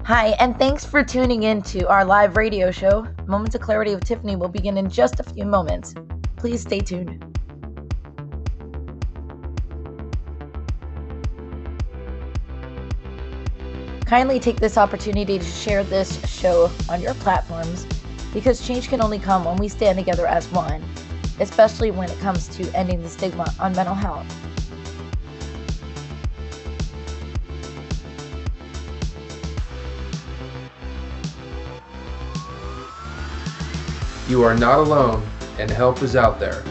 Hi, and thanks for tuning in to our live radio show. Moments of Clarity with Tiffany will begin in just a few moments. Please stay tuned. Kindly take this opportunity to share this show on your platforms because change can only come when we stand together as one, especially when it comes to ending the stigma on mental health. You are not alone, and help is out there.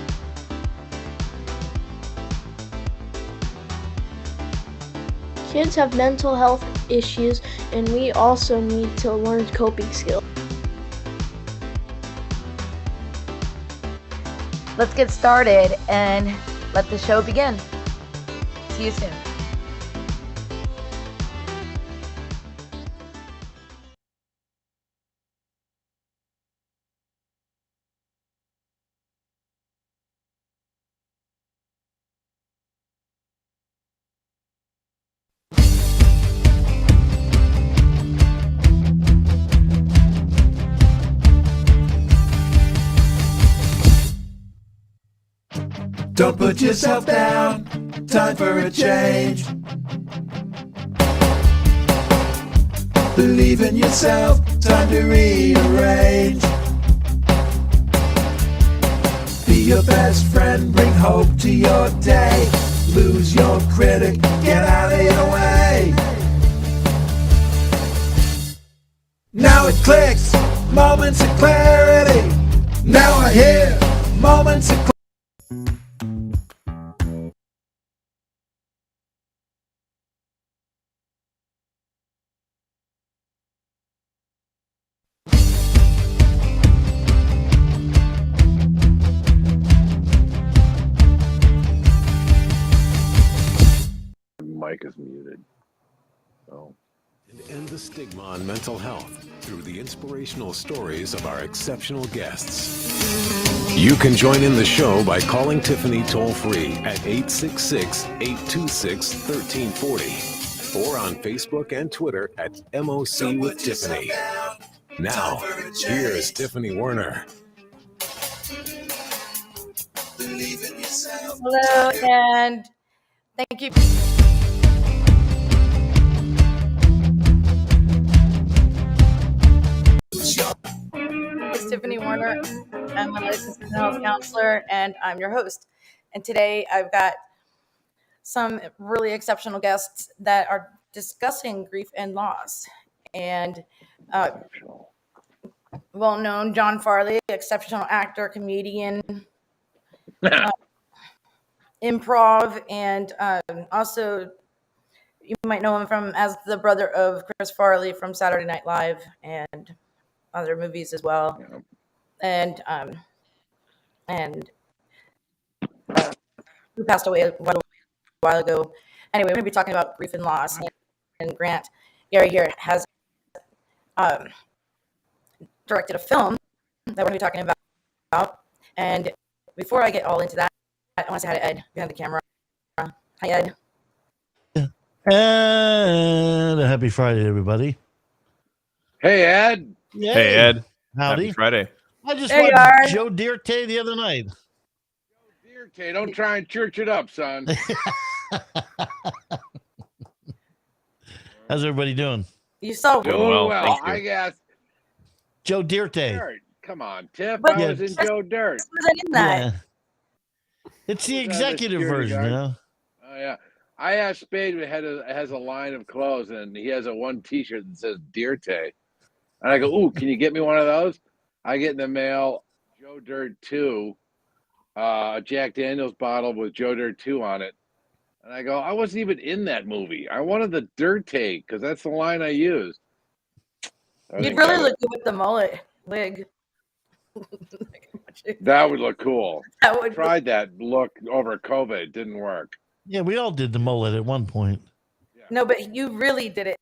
Kids have mental health issues, and we also need to learn coping skills. Let's get started and let the show begin. See you soon. Don't put yourself down, time for a change. Believe in yourself, time to rearrange. Be your best friend, bring hope to your day. Lose your critic, get out of your way. Now it clicks, moments of clarity. Now I hear moments of clarity. Mic is muted. Oh. And end the stigma on mental health through the inspirational stories of our exceptional guests. You can join in the show by calling Tiffany toll-free at 866-826-1340 or on Facebook and Twitter at MOC with Tiffany. Now, here's Tiffany Werner. Hello, and thank you. It's Tiffany Werner. I'm a licensed mental health counselor, and I'm your host. And today I've got some really exceptional guests that are discussing grief and loss. And well-known John Farley, exceptional actor, comedian, improv, and also you might know him from as the brother of Chris Farley from Saturday Night Live and other movies as well. And who passed away a while ago. Anyway, we're going to be talking about grief and loss. And Grant Garry here has directed a film that we're going to be talking about. And before I get all into that, I want to say hi to Ed behind the camera. Hi, Ed. And a happy Friday, everybody. Hey, Ed. Yay. Hey, Ed. Howdy. Happy Friday. I just There you watched are. Joe Dirte the other night. Dear Tay, don't try and church it up, son. How's everybody doing? You saw Doing well, well, thank you. I guess. Joe Dirte. Dirt. Come on, Tiff. But- I was in Joe Dirt. wasn't in that. Yeah. It's the Who's that, the executive security version, guard? you know? Oh, yeah. I asked Spade if has a line of clothes, and he has a one T-shirt that says Dear Tay. And I go, ooh, can you get me one of those? I get in the mail Joe Dirt 2, a Jack Daniels bottle with Joe Dirt 2 on it. And I go, I wasn't even in that movie. I wanted the Dirt Tay because that's the line I used. You'd really look good with the mullet wig. That would look cool. That would Tried that look over COVID. It didn't work. Yeah, we all did the mullet at one point. No, but you really did it,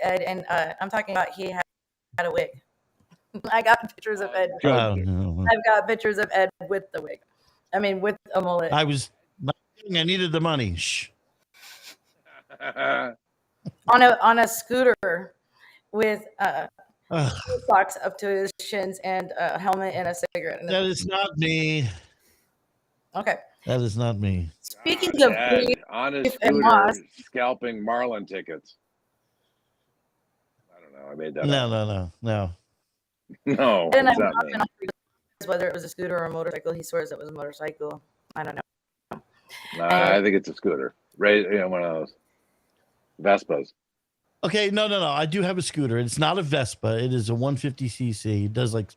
Ed. And I'm talking about he had a wig. I got pictures of Ed. Oh, no. I've got pictures of Ed with the wig. I mean, with a mullet. I needed the money. Shh. On a scooter with Ugh, socks up to his shins and a helmet and a cigarette. that is not me. Okay. That is not me. Speaking of Ed, grief on his and scooter, loss, scalping Marlin tickets. I don't know. I made that No, up. no, no, no. No, and I it's not me. often whether it was a scooter or a motorcycle. He swears it was a motorcycle. I don't know. I think it's a scooter. Right, one of those Vespas. Okay, no. I do have a scooter. It's not a Vespa. It is a 150cc. It does like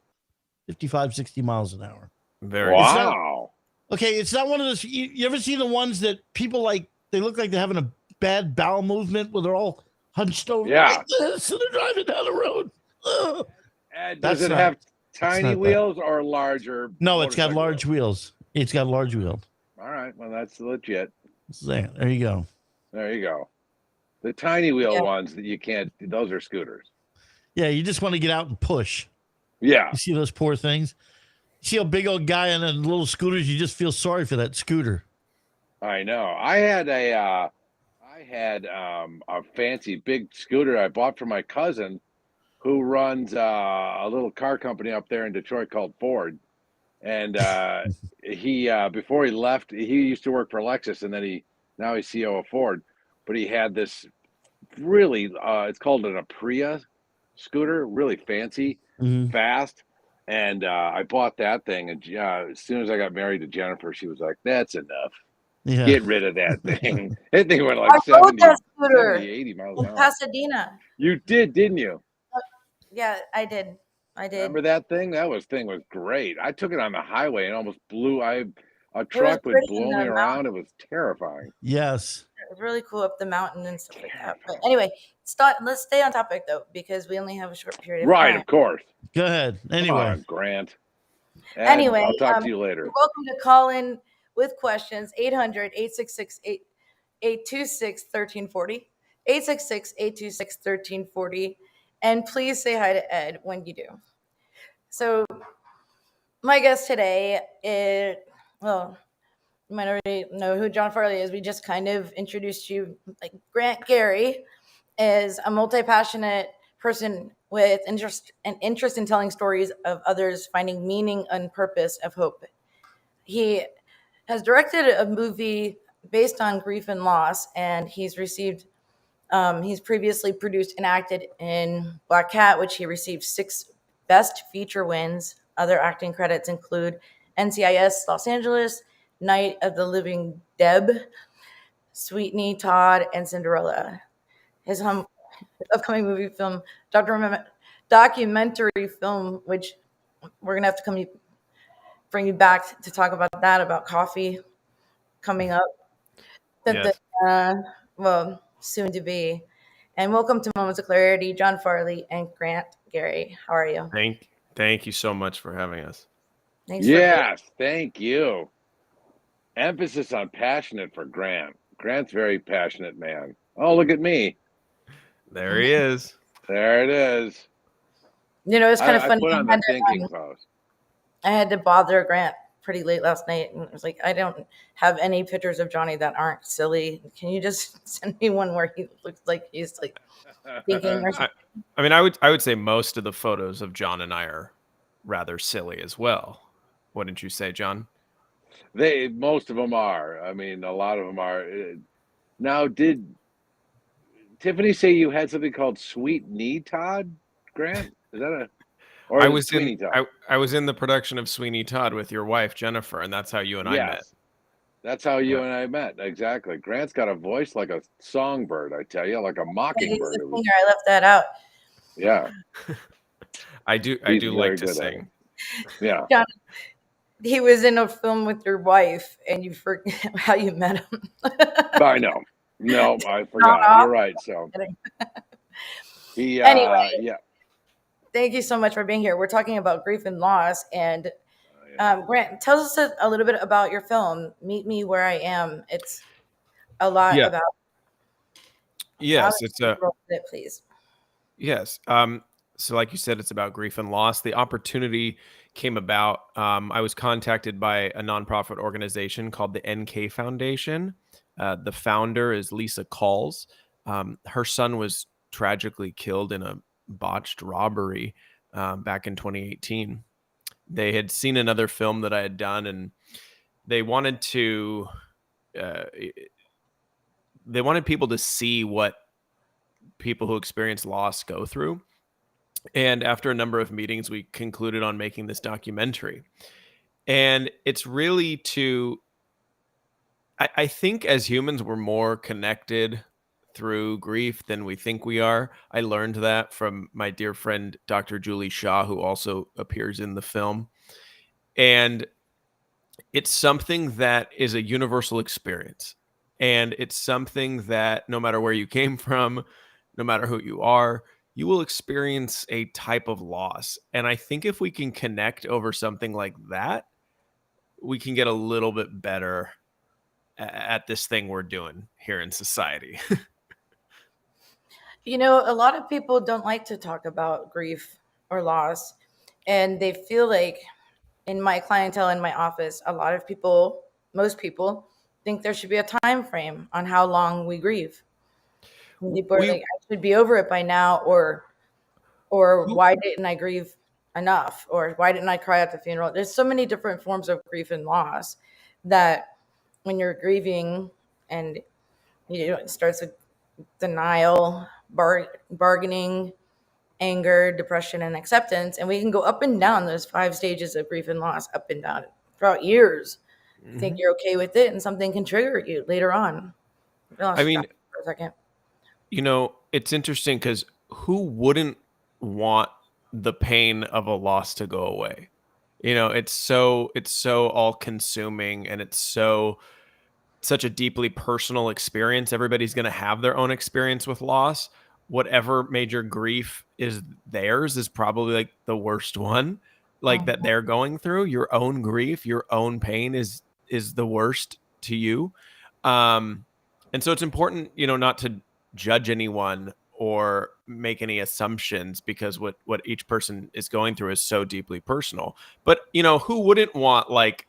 55, 60 miles an hour. Very Wow. Okay, it's not one of those. You ever see the ones that people like? They look like they're having a bad bowel movement where they're all hunched over like this and they're driving down the road. Ugh. Ed, That's does it not- have tiny not that. wheels or larger? No, it's got motorcycle large wheels. It's got large wheels. All right. Well, that's legit. There you go. There you go. The tiny wheel Yeah. ones that you can't, those are scooters. Yeah, you just want to get out and push. Yeah. You see those poor things? You see a big old guy on a little scooters, you just feel sorry for that scooter. I know. I had a fancy big scooter I bought for my cousin who runs a little car company up there in Detroit called Ford. And he before he left, he used to work for Lexus, and then now he's CEO of Ford. But he had this really it's called an Aprilia scooter, really fancy, fast. And I bought that thing, and as soon as I got married to Jennifer, she was like, "That's enough. Yeah. Get rid of that thing." That thing went like I rode 70, that scooter 80 miles in an hour. Pasadena. You did, didn't you? Yeah, I did. Remember that thing? That thing was great. I took it on the highway and almost blew. A was truck would pretty blow in me the around. It was terrifying. Yes. It was really cool up the mountain and stuff like that. But anyway, let's stay on topic though, because we only have a short period of Right, time. of course. Go ahead. Come Anyway. on, Grant. Ed, Anyway, I'll talk to you later. You're welcome to call in with questions. 800-866-826-1340. 866-826-1340. And please say hi to Ed when you do. So my guest today is, well, you might already know who John Farley is. We just kind of introduced you. Like Grant Garry is a multi-passionate person with interest in telling stories of others finding meaning and purpose of hope. He has directed a movie based on grief and loss, and he's previously produced and acted in Black Cat, which he received 6 Best Feature wins. Other acting credits include NCIS Los Angeles, Night of the Living Deb, Sweeney Todd, and Cinderella. His upcoming movie film, documentary film, which we're going to have to bring you back to talk about that, about coffee coming up. Yes. Soon to be. And welcome to Moments of Clarity, John Farley and Grant Garry. How are you? Thank you so much for having us. Thanks Yes, thank you. Emphasis on passionate for Grant. Grant's very passionate man. Oh, look at me. There he is. There it is. It's kind of I funny. put on the thinking pose. I had to bother Grant pretty late last night, and I was like, I don't have any pictures of Johnny that aren't silly. Can you just send me one where he looks like he's like thinking or something? I mean, I would say most of the photos of John and I are rather silly as well. Wouldn't you say, John? Most of them are. I mean, a lot of them are. Now, did Tiffany say you had something called Sweeney Todd, Grant? Is that a? Or I is it was Sweeney Todd? I was in the production of Sweeney Todd with your wife Jennifer, and that's how you and I met. That's how you and I met. Exactly. Grant's got a voice like a songbird, I tell you, like a mockingbird. I left that out. Yeah. I do He's like very to good at sing. it. Yeah. John, he was in a film with your wife, and you forget how you met him. I know. No, I forgot. You're right. So Anyway. yeah. Thank you so much for being here. We're talking about grief and loss. And Grant, tell us a little bit about your film, Meet Me Where I Am. It's a lot about. Yes, it's a. Please. Yes. So like you said, it's about grief and loss. The opportunity came about. I was contacted by a nonprofit organization called the NK Foundation. The founder is Lisa Calls. Her son was tragically killed in a botched robbery back in 2018. They had seen another film that I had done, and they wanted to they wanted people to see what people who experience loss go through. And after a number of meetings, we concluded on making this documentary. And it's really I think as humans, we're more connected through grief than we think we are. I learned that from my dear friend, Dr. Julie Shaw, who also appears in the film. And it's something that is a universal experience. And it's something that no matter where you came from, no matter who you are, you will experience a type of loss. And I think if we can connect over something like that, we can get a little bit better at this thing we're doing here in society. You know, a lot of people don't like to talk about grief or loss, and they feel like in my clientele in my office, a lot of people, most people, think there should be a time frame on how long we grieve. And people are like, I should be over it by now, or why didn't I grieve enough, or why didn't I cry at the funeral? There's so many different forms of grief and loss that when you're grieving, and it starts with denial, bargaining, anger, depression, and acceptance. And we can go up and down those 5 stages of grief and loss, up and down throughout years. You think you're okay with it, and something can trigger you later on. I mean, for a second. You know, it's interesting because who wouldn't want the pain of a loss to go away? You know, it's so all consuming, and it's such a deeply personal experience. Everybody's going to have their own experience with loss. Whatever major grief is theirs is probably like the worst one, like that they're going through. Your own grief, your own pain is the worst to you. And so it's important, you know, not to judge anyone or make any assumptions, because what each person is going through is so deeply personal. But, you know, who wouldn't want like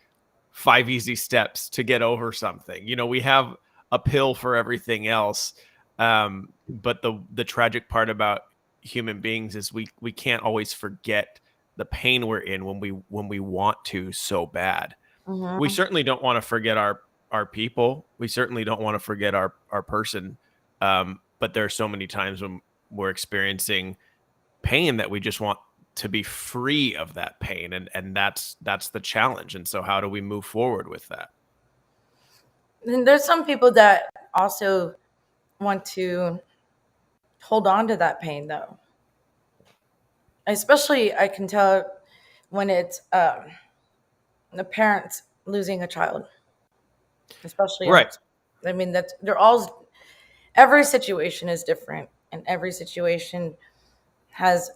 5 easy steps to get over something? You know, we have a pill for everything else. But the tragic part about human beings is we can't always forget the pain we're in when we want to so bad. We certainly don't want to forget our people. We certainly don't want to forget our person. But there are so many times when we're experiencing pain that we just want to be free of that pain. And that's the challenge. And so how do we move forward with that? And there's some people that also want to hold on to that pain, though. Especially, I can tell when it's the parents losing a child, especially. Right. I mean, every situation is different, and every situation has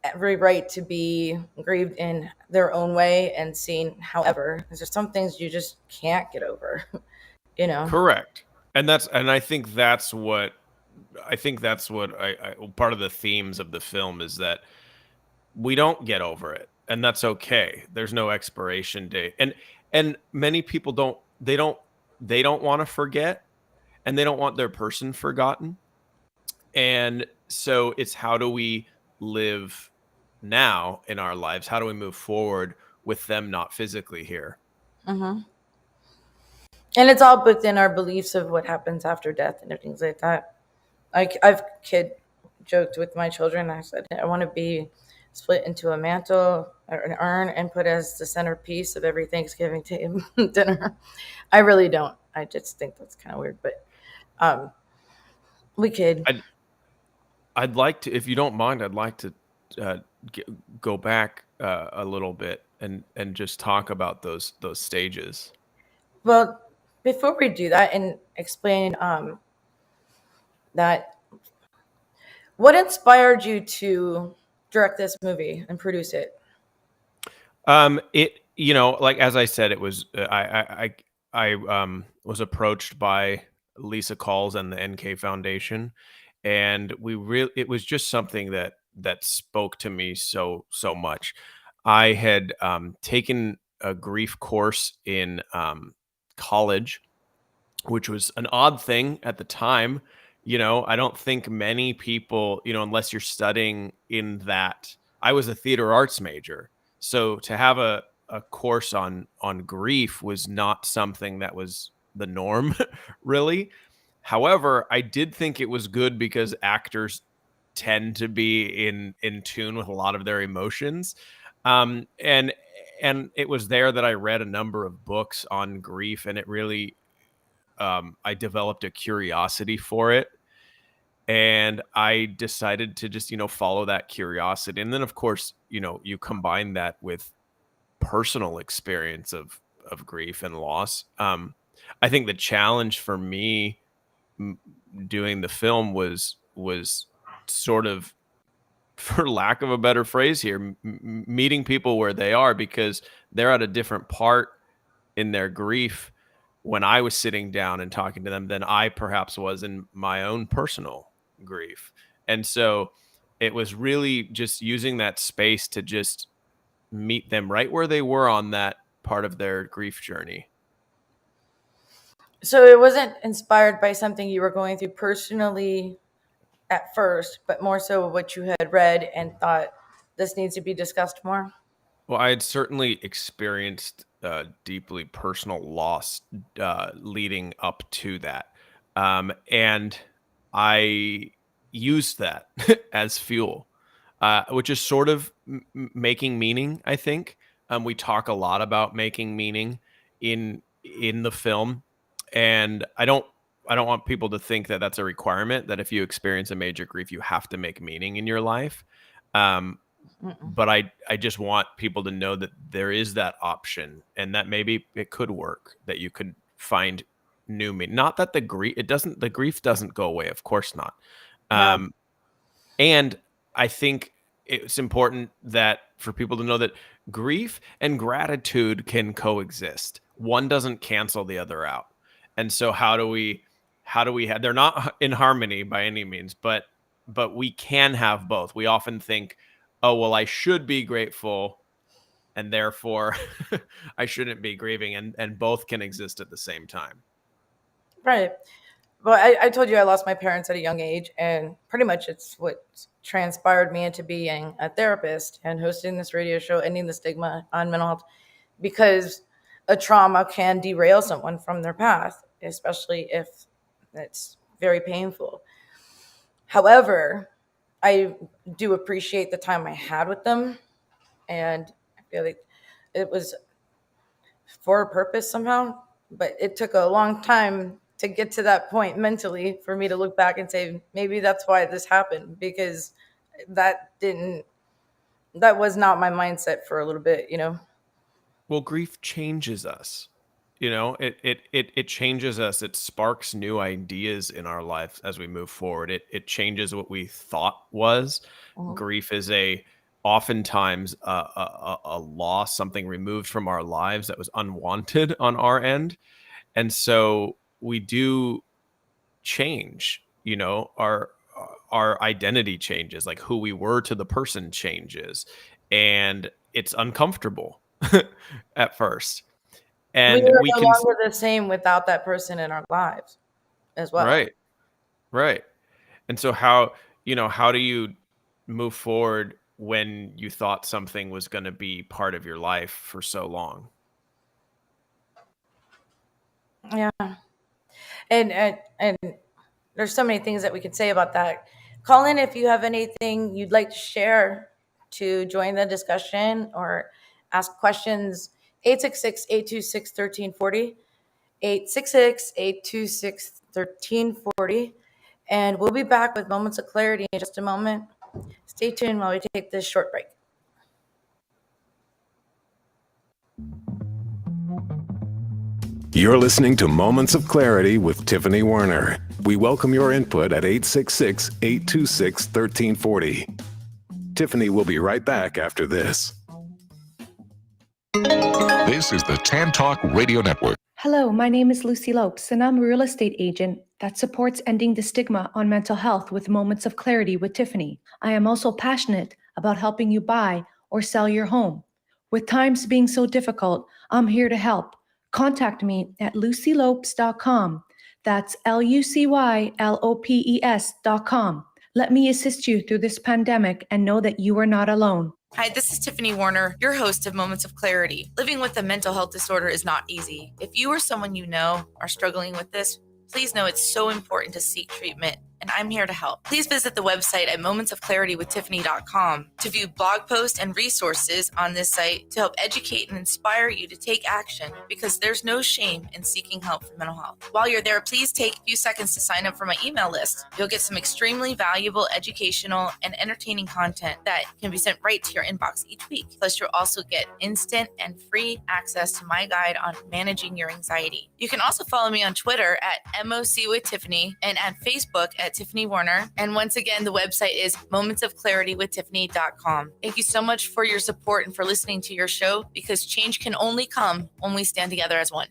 every right to be grieved in their own way and seen. However, there's some things you just can't get over, you know? Correct. And I think that's what I part of the themes of the film is that we don't get over it, and that's okay. There's no expiration date. And many people don't want to forget, and they don't want their person forgotten. And so it's, how do we live now in our lives? How do we move forward with them not physically here? And it's all within our beliefs of what happens after death and things like that. Like, I've joked with my children. I said, I want to be split into a mantle or an urn and put as the centerpiece of every Thanksgiving dinner. I really don't. I just think that's kind of weird, but we could. I'd like to, if you don't mind, I'd like to go back a little bit and just talk about those stages. Well, before we do that and explain that, what inspired you to direct this movie and produce it? It, you know, like, as I said, it was I was approached by Lisa Calls and the NK Foundation, and it was just something that spoke to me so much. I had taken a grief course in college, which was an odd thing at the time. I don't think many people, unless you're studying in that. I was a theater arts major, so to have a course on grief was not something that was the norm, really. However, I did think it was good because actors tend to be in tune with a lot of their emotions, and it was there that I read a number of books on grief, and it really I developed a curiosity for it, and I decided to just follow that curiosity. And then of course you combine that with personal experience of grief and loss. I think the challenge for me doing the film was sort of, for lack of a better phrase here, meeting people where they are, because they're at a different part in their grief when I was sitting down and talking to them than I perhaps was in my own personal grief. And so it was really just using that space to just meet them right where they were on that part of their grief journey. So it wasn't inspired by something you were going through personally at first, but more so what you had read and thought this needs to be discussed more? Well, I had certainly experienced deeply personal loss leading up to that. And I used that as fuel, which is sort of making meaning, I think. We talk a lot about making meaning in the film. And I don't want people to think that that's a requirement, that if you experience a major grief, you have to make meaning in your life. But I just want people to know that there is that option, and that maybe it could work, that you could find new meaning. Not that the grief doesn't go away. Of course not. No. And I think it's important that for people to know that grief and gratitude can coexist. One doesn't cancel the other out. And so how do we have, they're not in harmony by any means, but we can have both. We often think, oh, well, I should be grateful, and therefore I shouldn't be grieving, and both can exist at the same time. Right. Well, I told you I lost my parents at a young age, and pretty much it's what transpired me into being a therapist and hosting this radio show, Ending the Stigma on Mental Health, because a trauma can derail someone from their path, especially if it's very painful. However, I do appreciate the time I had with them, and I feel like it was for a purpose somehow, but it took a long time to get to that point mentally for me to look back and say, maybe that's why this happened, because that was not my mindset for a little bit, Well, grief changes us. It changes us. It sparks new ideas in our life as we move forward. It changes what we thought was. Grief is oftentimes a loss, something removed from our lives that was unwanted on our end. And so we do change, our identity changes, like who we were to the person changes, and it's uncomfortable at first. And we are no longer the same without that person in our lives as well. Right. And so how do you move forward when you thought something was going to be part of your life for so long? Yeah. And there's so many things that we could say about that. Call in if you have anything you'd like to share to join the discussion or ask questions. 866-826-1340, 866-826-1340. And we'll be back with Moments of Clarity in just a moment. Stay tuned while we take this short break. You're listening to Moments of Clarity with Tiffany Werner. We welcome your input at 866-826-1340. Tiffany will be right back after this. This is the Tan Talk Radio Network. Hello, my name is Lucy Lopes, and I'm a real estate agent that supports ending the stigma on mental health with Moments of Clarity with Tiffany. I am also passionate about helping you buy or sell your home. With times being so difficult, I'm here to help. Contact me at lucylopes.com. That's LUCYLOPES.com. Let me assist you through this pandemic and know that you are not alone. Hi, this is Tiffany Warner, your host of Moments of Clarity. Living with a mental health disorder is not easy. If you or someone you know are struggling with this, please know it's so important to seek treatment, and I'm here to help. Please visit the website at momentsofclaritywithtiffany.com to view blog posts and resources on this site to help educate and inspire you to take action, because there's no shame in seeking help for mental health. While you're there, please take a few seconds to sign up for my email list. You'll get some extremely valuable educational and entertaining content that can be sent right to your inbox each week. Plus, you'll also get instant and free access to my guide on managing your anxiety. You can also follow me on Twitter at MOC with Tiffany and at Facebook at Tiffany Warner. And once again, the website is momentsofclaritywithtiffany.com. Thank you so much for your support and for listening to your show, because change can only come when we stand together as one.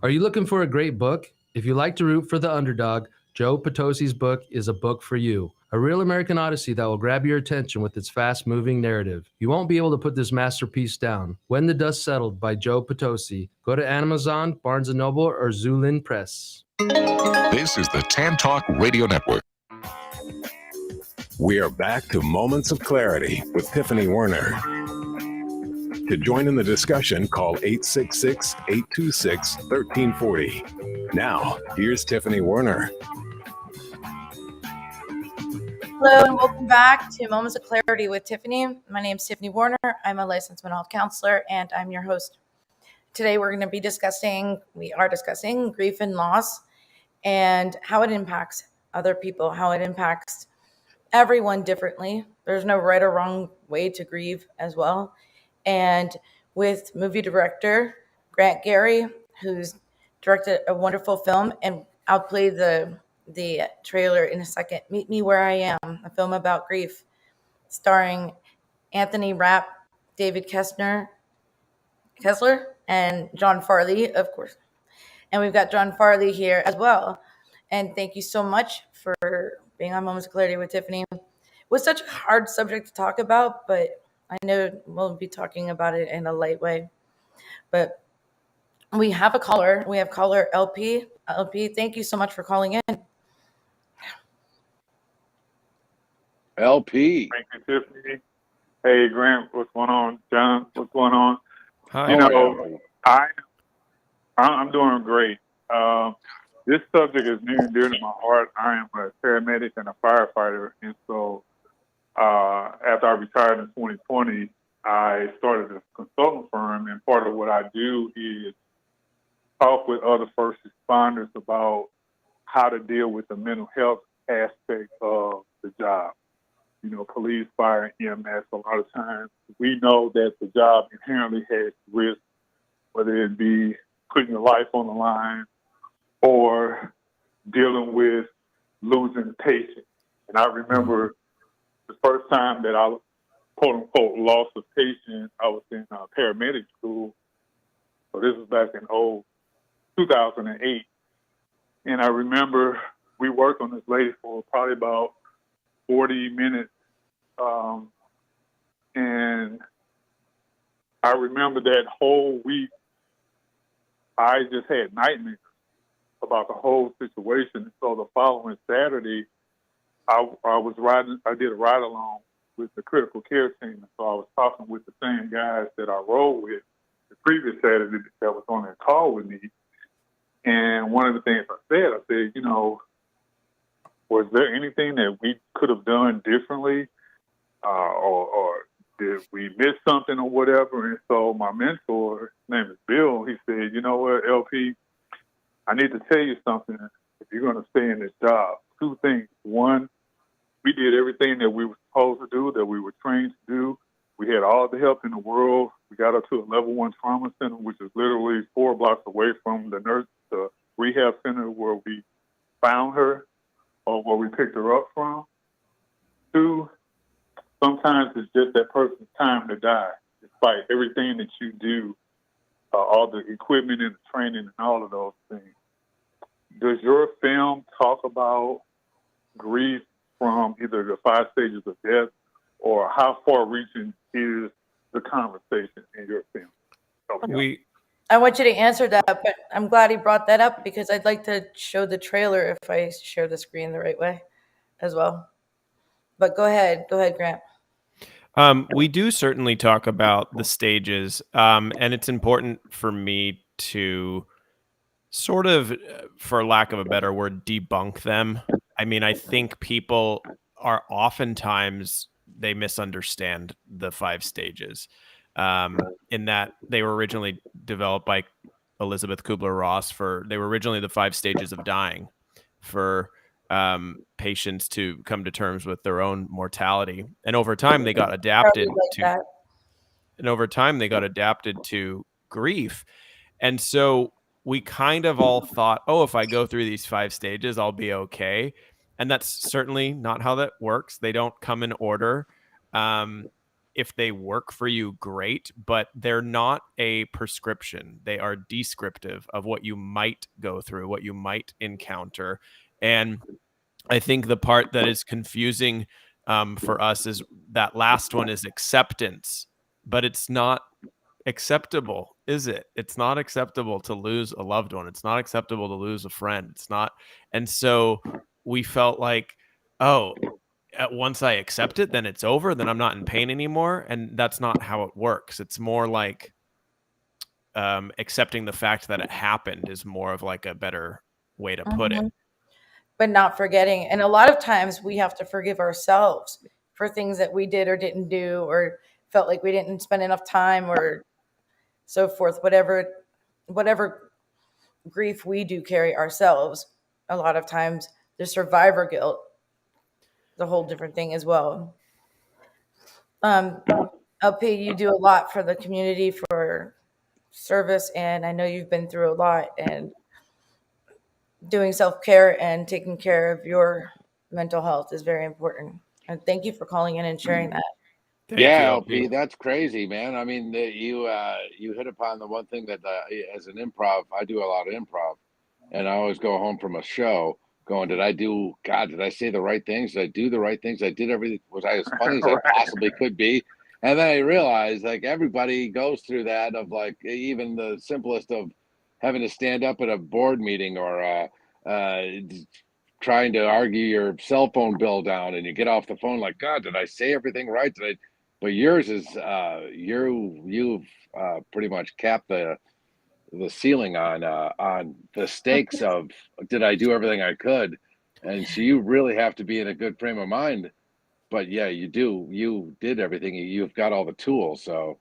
Are you looking for a great book? If you like to root for the underdog, Joe Potosi's book is a book for you. A real American Odyssey that will grab your attention with its fast-moving narrative. You won't be able to put this masterpiece down. When the Dust Settled by Joe Potosi. Go to Amazon, Barnes & Noble, or Zulin Press. This is the Tan Talk Radio Network. We are back to Moments of Clarity with Tiffany Warner. To join in the discussion, call 866-826-1340. Now, here's Tiffany Warner. Hello and welcome back to Moments of Clarity with Tiffany. My name is Tiffany Warner. I'm a licensed mental health counselor and I'm your host. Today we are discussing grief and loss and how it impacts other people, how it impacts everyone differently. There's no right or wrong way to grieve as well. And with movie director Grant Garry, who's directed a wonderful film, and I'll play the trailer in a second. Meet Me Where I Am, a film about grief, starring Anthony Rapp, David Kessler, and John Farley, of course. And we've got John Farley here as well. And thank you so much for being on Moments of Clarity with Tiffany. It was such a hard subject to talk about, but I know we'll be talking about it in a light way. But we have a caller. We have caller LP. LP, thank you so much for calling in. LP. Thank you, Tiffany. Hey, Grant, what's going on? John, what's going on? Hi. You know, I'm doing great. This subject is near and dear to my heart. I am a paramedic and a firefighter, and so after I retired in 2020, I started a consulting firm, and part of what I do is talk with other first responders about how to deal with the mental health aspect of the job. You know, police, fire, EMS, a lot of times we know that the job inherently has risk, whether it be putting your life on the line or dealing with losing patients. And I remember the first time that I, quote unquote, lost a patient, I was in paramedic school. So this was back in 2008. And I remember we worked on this lady for probably about 40 minutes. And I remember that whole week, I just had nightmares about the whole situation. So the following Saturday, I did a ride along with the critical care team. And so I was talking with the same guys that I rode with the previous Saturday that was on that call with me. And one of the things I said, you know, was there anything that we could have done differently? Or did we miss something or whatever? And so my mentor, his name is Bill, he said, you know what, LP, I need to tell you something if you're going to stay in this job. Two things. One, we did everything that we were supposed to do, that we were trained to do. We had all the help in the world. We got up to a level 1 trauma center, which is literally 4 blocks away from the rehab center where we found her or where we picked her up from. 2, sometimes it's just that person's time to die, despite everything that you do, all the equipment and the training and all of those things. Does your film talk about grief from either the 5 stages of death, or how far-reaching is the conversation in your film? I want you to answer that, but I'm glad he brought that up because I'd like to show the trailer if I share the screen the right way as well. But go ahead, Grant. We do certainly talk about the stages, and it's important for me to sort of, for lack of a better word, debunk them. I mean, I think people are oftentimes, they misunderstand the 5 stages, in that they were originally developed by Elizabeth Kubler-Ross they were originally the 5 stages of dying for patients to come to terms with their own mortality. And over time, they got adapted to grief. And so we kind of all thought, oh, if I go through these 5 stages, I'll be okay. And that's certainly not how that works. They don't come in order. If they work for you, great, but they're not a prescription. They are descriptive of what you might go through, what you might encounter. And I think the part that is confusing for us is that last one is acceptance, but it's not acceptable, is it? It's not acceptable to lose a loved one. It's not acceptable to lose a friend. It's not. And so we felt like, oh, once I accept it, then it's over. Then I'm not in pain anymore. And that's not how it works. It's more like accepting the fact that it happened is more of like a better way to put it. But not forgetting. And a lot of times we have to forgive ourselves for things that we did or didn't do, or felt like we didn't spend enough time, or so forth. Whatever grief we do carry ourselves, a lot of times the survivor guilt, the whole different thing as well. LP, you do a lot for the community, for service, and I know you've been through a lot, and doing self-care and taking care of your mental health is very important. And thank you for calling in and sharing that. Thank you, LP, that's crazy, man. I mean, you hit upon the one thing that as an improv, I do a lot of improv, and I always go home from a show going, did I say the right things? Did I do the right things? I did everything. Was I as funny as I possibly could be? And then I realized, like, everybody goes through that, of like, even the simplest of having to stand up at a board meeting, or trying to argue your cell phone bill down, and you get off the phone like, God, did I say everything right? But yours is you've pretty much capped the ceiling on the stakes of, did I do everything I could? And so you really have to be in a good frame of mind. But yeah, you did everything. You've got all the tools. So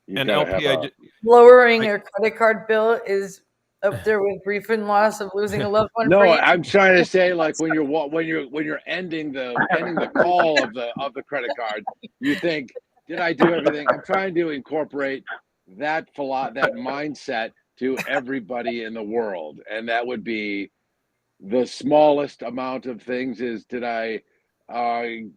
and LP, lowering your credit card bill is up there with grief and loss of losing a loved one. No, I'm trying to say, like, when you're ending the call of the credit card, you think, did I do everything? I'm trying to incorporate that mindset to everybody in the world, and that would be the smallest amount of things. Is, did I Starbucks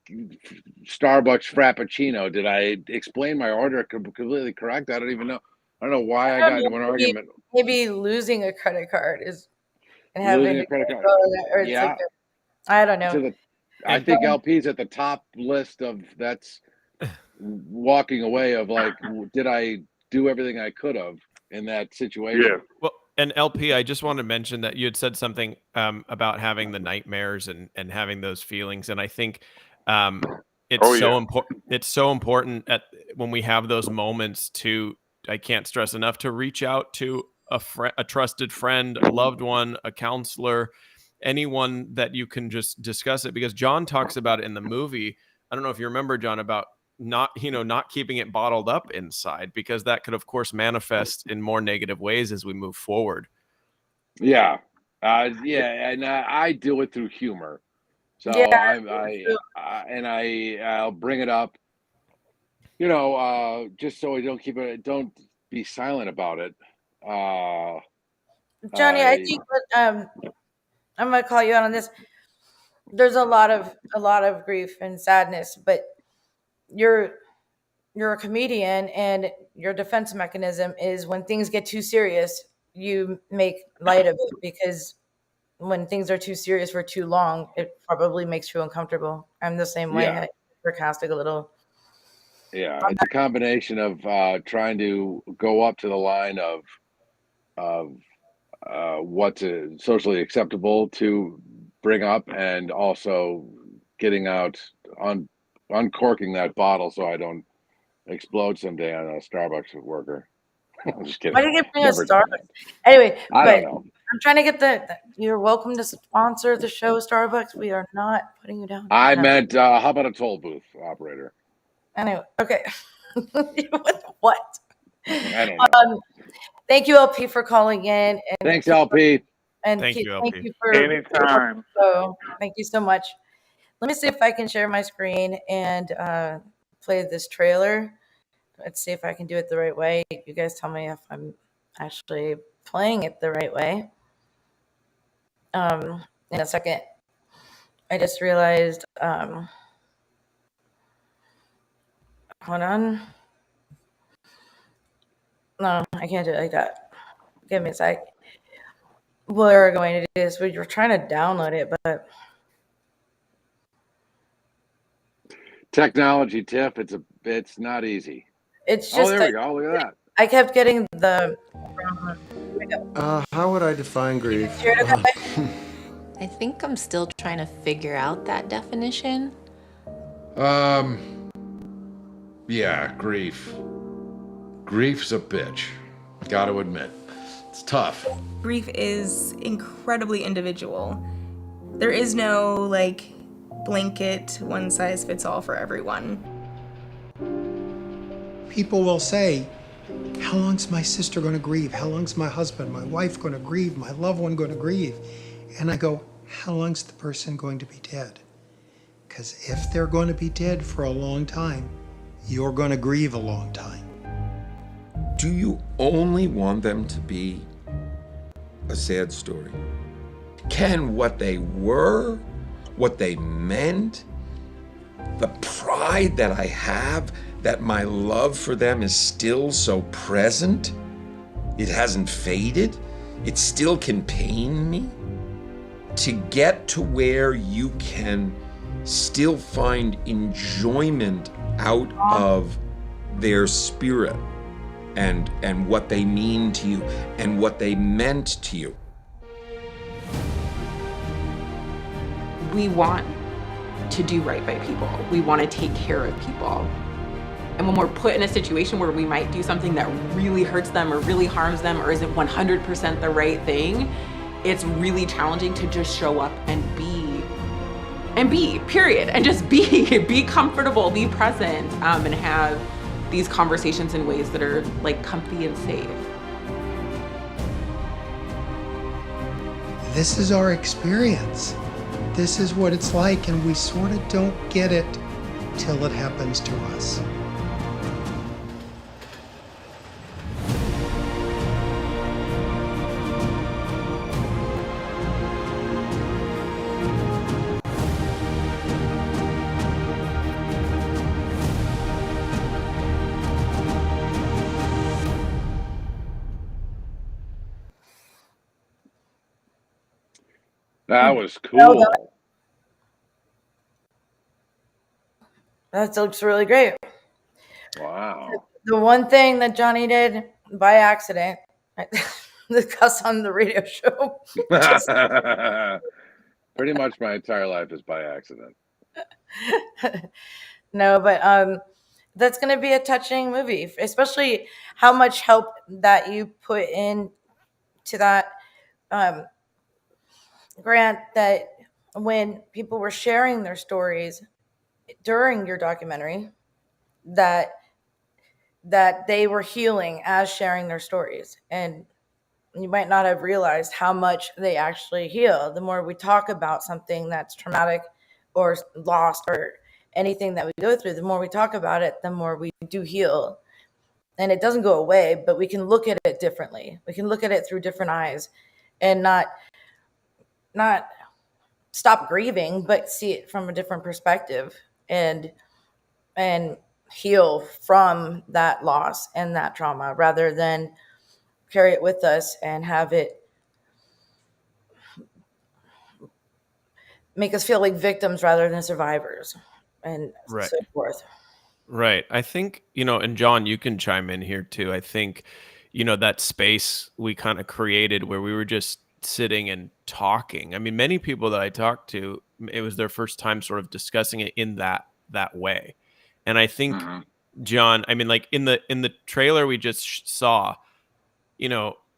Frappuccino? Did I explain my order completely correct? I don't even know. I don't know why I got into an argument. Maybe losing a credit card is, and having a credit card. Or it's like I don't know. I think LP's at the top list of that's walking away of, like, did I do everything I could have in that situation? Yeah. Well, and LP, I just want to mention that you had said something about having the nightmares and having those feelings, and I think it's important. It's so important when we have those moments to. I can't stress enough to reach out to a trusted friend, a loved one, a counselor, anyone that you can just discuss it. Because John talks about it in the movie. I don't know if you remember, John, about not keeping it bottled up inside, because that could, of course, manifest in more negative ways as we move forward. Yeah. And I do it through humor. So I'll bring it up, just so we don't be silent about it. Johnny, I think I'm going to call you out on this. There's a lot of grief and sadness, but you're a comedian, and your defense mechanism is when things get too serious, you make light of it, because when things are too serious for too long, it probably makes you uncomfortable. I'm the same way. Yeah. I'm sarcastic a little. Yeah, it's a combination of trying to go up to the line of what's socially acceptable to bring up, and also getting out uncorking that bottle so I don't explode someday on a Starbucks worker. I'm just kidding. Why did you bring Never us done Starbucks? Anyway, I don't know. I'm trying to get you're welcome to sponsor the show, Starbucks. We are not putting you down. I meant, how about a toll booth operator? Anyway, okay. What? I don't know. Thank you, LP, for calling in. And Thanks, LP. And Thank you, thank LP. you for Anytime. So thank you so much. Let me see if I can share my screen and play this trailer. Let's see if I can do it the right way. You guys tell me if I'm actually playing it the right way. In a second. I just realized, hold on. No, I can't do it like that. Give me a sec. We're going to do this. We were trying to download it, but Technology, Tiff. It's not easy. it's just there we go. Look at that. I kept getting the. How would I define grief? I think I'm still trying to figure out that definition. Yeah, grief. Grief's a bitch. Gotta admit. It's tough. Grief is incredibly individual. There is no, blanket, one size fits all for everyone. People will say, how long's my sister going to grieve? How long's my husband, my wife going to grieve? My loved one going to grieve? And I go, how long's the person going to be dead? Because if they're going to be dead for a long time, you're going to grieve a long time. Do you only want them to be a sad story? Can what they were, what they meant, the pride that I have, that my love for them is still so present, it hasn't faded, it still can pain me, to get to where you can still find enjoyment out of their spirit and what they mean to you and what they meant to you. We want to do right by people. We want to take care of people. And when we're put in a situation where we might do something that really hurts them or really harms them or isn't 100% the right thing, it's really challenging to just show up and be, period. And just be comfortable, be present, and have these conversations in ways that are comfy and safe. This is our experience. This is what it's like, and we sort of don't get it till it happens to us. That was cool. That looks really great. Wow. The one thing that Johnny did by accident, the cuss on the radio show. Pretty much my entire life is by accident. No, but that's going to be a touching movie, especially how much help that you put in to that, Grant, that when people were sharing their stories during your documentary, that they were healing as sharing their stories. And you might not have realized how much they actually heal. The more we talk about something that's traumatic or lost or anything that we go through, the more we talk about it, the more we do heal. And it doesn't go away, but we can look at it differently. We can look at it through different eyes and not stop grieving, but see it from a different perspective and heal from that loss and that trauma rather than carry it with us and have it make us feel like victims rather than survivors and so forth. Right. I think, and John, you can chime in here too. I think, that space we kind of created where we were just sitting and talking. I mean, many people that I talked to, it was their first time sort of discussing it in that way. And I think, John, I mean, like in the trailer we just saw,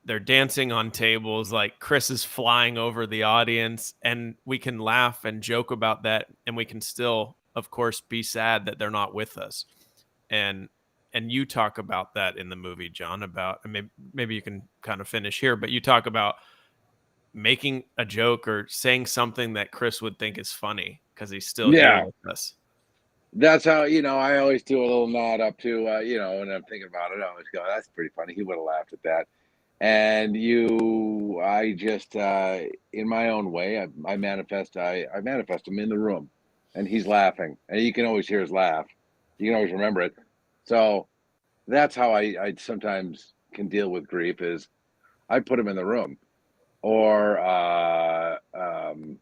they're dancing on tables, like Chris is flying over the audience, and we can laugh and joke about that, and we can still, of course, be sad that they're not with us. And you talk about that in the movie, John, about, maybe you can kind of finish here, but you talk about making a joke or saying something that Chris would think is funny because he's still here with us. That's how, I always do a little nod up to, when I'm thinking about it, I always go, that's pretty funny. He would have laughed at that. And I just, in my own way, I manifest him in the room, and he's laughing, and you can always hear his laugh. You can always remember it. So that's how I sometimes can deal with grief, is I put him in the room, or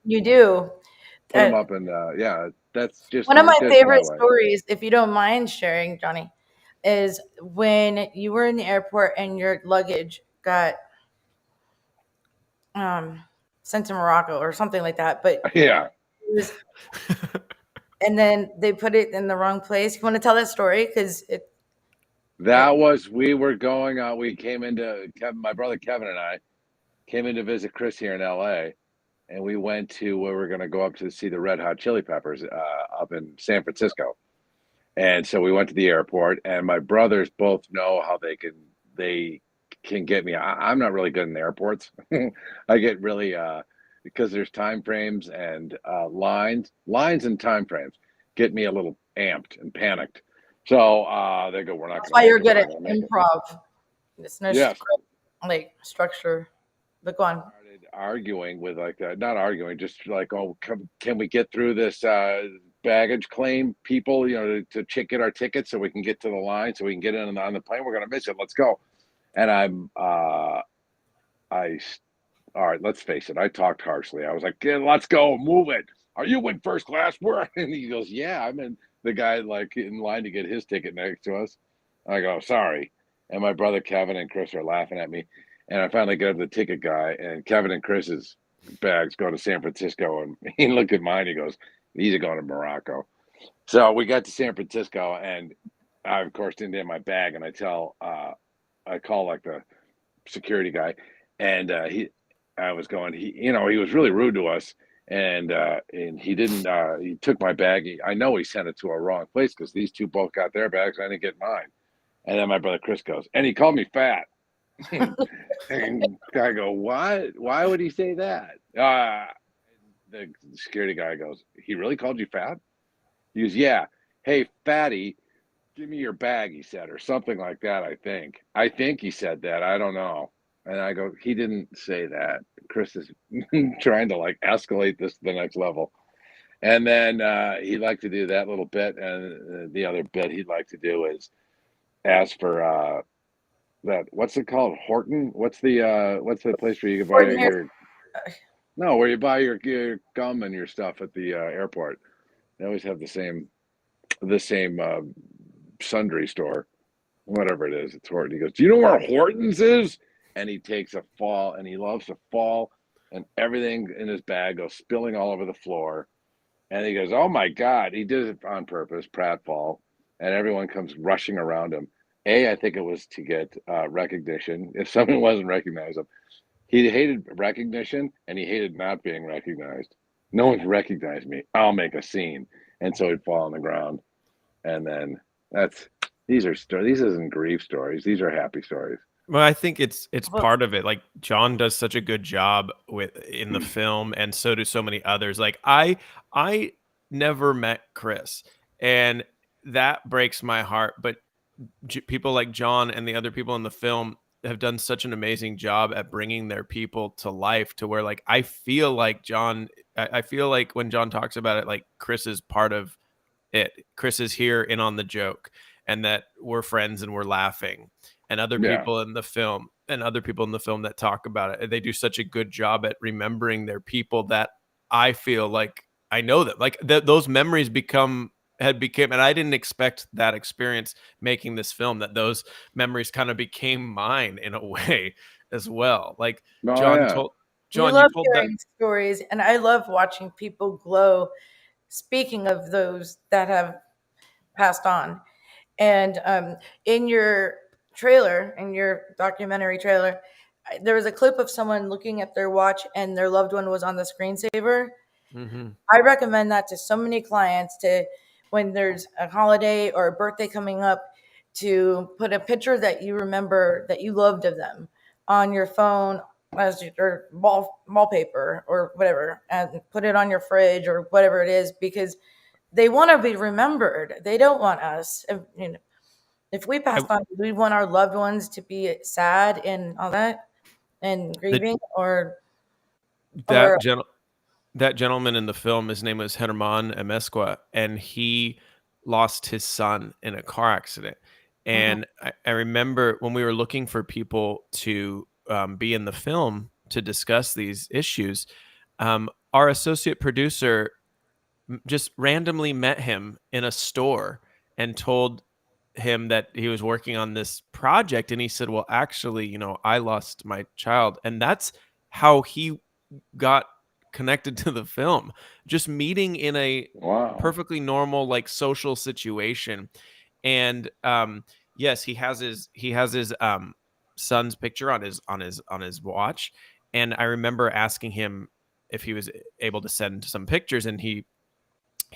you do put him up, and that's just one of my favorite stories, if you don't mind sharing, Johnny, is when you were in the airport and your luggage got sent to Morocco or something like that. But and then they put it in the wrong place. You want to tell that story? Because we were going out. We came into my brother Kevin and I came in to visit Chris here in LA, and we went to where we're going to go up to see the Red Hot Chili Peppers up in San Francisco. And so we went to the airport, and my brothers both know how they can get me. I'm not really good in airports. I get really because there's time frames and lines and time frames get me a little amped and panicked. So they go, we're not. That's why you're good at improv. It's no script, like structure. But go on. Arguing with not arguing, just like, can we get through this baggage claim people, to get our tickets so we can get to the line, so we can get in on the plane. We're going to miss it. Let's go. And all right, let's face it. I talked harshly. I was like, let's go, move it. Are you in first class? Where? And he goes, yeah, I'm in. The guy in line to get his ticket next to us. I go, sorry. And my brother Kevin and Chris are laughing at me. And I finally get up to the ticket guy, and Kevin and Chris's bags go to San Francisco. And he looked at mine. He goes, these are going to Morocco. So we got to San Francisco, and I, of course, didn't have my bag. And I call the security guy, and he was really rude to us. And he didn't, he took my bag. I know he sent it to a wrong place because these two both got their bags. And I didn't get mine. And then my brother Chris goes, and he called me fat. And I go, what? Why would he say that? The security guy goes, he really called you fat? He goes, yeah. Hey, fatty, give me your bag, he said, or something like that, I think he said that. I don't know. And I go, he didn't say that. Chris is trying to escalate this to the next level. And then he'd like to do that little bit. And the other bit he'd like to do is ask for what's it called? Horton? What's the place where you can buy where you buy your gum and your stuff at the airport? They always have the same sundry store, whatever it is. It's Horton. He goes, do you know where Horton's is? And he takes a fall, and he loves to fall, and everything in his bag goes spilling all over the floor. And he goes, oh my God, he did it on purpose, pratfall, and everyone comes rushing around him. I think it was to get recognition. If someone wasn't recognized him, he hated recognition, and he hated not being recognized. No one's recognized me. I'll make a scene. And so he'd fall on the ground. And then these isn't grief stories. These are happy stories. Well, I think it's part of it. Like, John does such a good job in the film, and so do so many others. Like, I never met Chris, and that breaks my heart. But people like John and the other people in the film have done such an amazing job at bringing their people to life, to where I feel like I feel like when John talks about it, Chris is part of it. Chris is here in on the joke, and that we're friends and we're laughing. And other people in the film that talk about it, they do such a good job at remembering their people that I feel like I know them. Those memories become had become, and I didn't expect that experience making this film, that those memories kind of became mine in a way as well. Like John told you love hearing stories, and I love watching people glow. Speaking of those that have passed on, and in your trailer, in your documentary trailer, there was a clip of someone looking at their watch and their loved one was on the screensaver. Mm-hmm. I recommend that to so many clients, to when there's a holiday or a birthday coming up, to put a picture that you remember that you loved of them on your phone as your wallpaper or whatever, and put it on your fridge or whatever it is, because they want to be remembered. They don't want us. If we passed on, we want our loved ones to be sad and all that and grieving, that gentleman in the film, his name was Herman Amesqua, and he lost his son in a car accident. And I remember when we were looking for people to be in the film to discuss these issues, our associate producer just randomly met him in a store and told him that he was working on this project. And he said, well, actually, I lost my child. And that's how he got connected to the film, just meeting in a perfectly normal, like, social situation. And yes, he has his son's picture on his watch. And I remember asking him if he was able to send some pictures, and he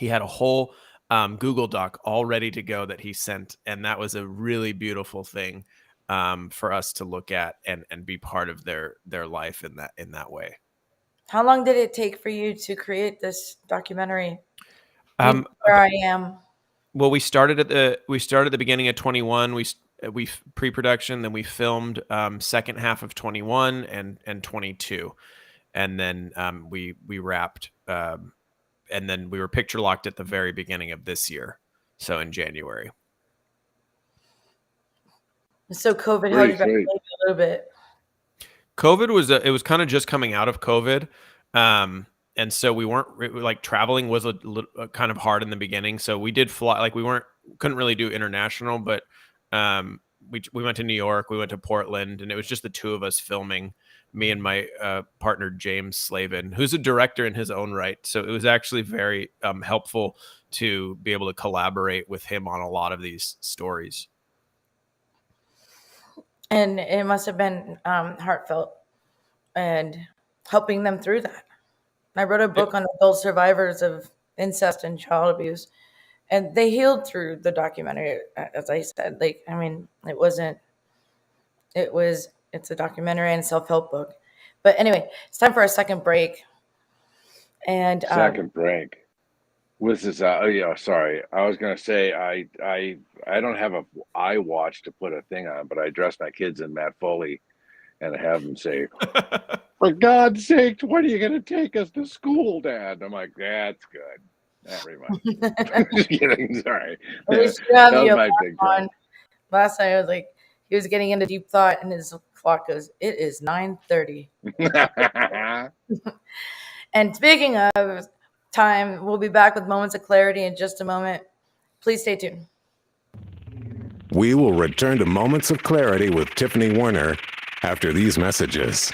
had a whole Google Doc all ready to go that he sent. And that was a really beautiful thing for us to look at and be part of their life in that way. How long did it take for you to create this documentary? Where I am. Well, we started at the beginning of 21. We pre-production, then we filmed second half of 21 and 22, and then we wrapped, and then we were picture locked at the very beginning of this year, so in January. So COVID held you back maybe a little bit. COVID was kind of just coming out of COVID. And so we weren't like, traveling was a kind of hard in the beginning. So we did fly, like couldn't really do international, but we went to New York, we went to Portland, and it was just the two of us filming, me and my partner, James Slavin, who's a director in his own right. So it was actually very helpful to be able to collaborate with him on a lot of these stories. And it must have been heartfelt and helping them through that. I wrote a book on adult survivors of incest and child abuse, and they healed through the documentary. As I said, it's a documentary and a self-help book. But anyway, it's time for a second break. And second break. This is sorry. I was gonna say I don't have a iWatch to put a thing on, but I dress my kids in Matt Foley and have them say, "For God's sake, when are you gonna take us to school, Dad?" And I'm like, "That's good." Never mind. Just kidding. Sorry. That was my big one. Last night I was like, he was getting into deep thought, and his clock goes, "It is 9:30." And speaking of time, we'll be back with Moments of Clarity in just a moment. Please stay tuned. We will return to Moments of Clarity with Tiffany Warner after these messages.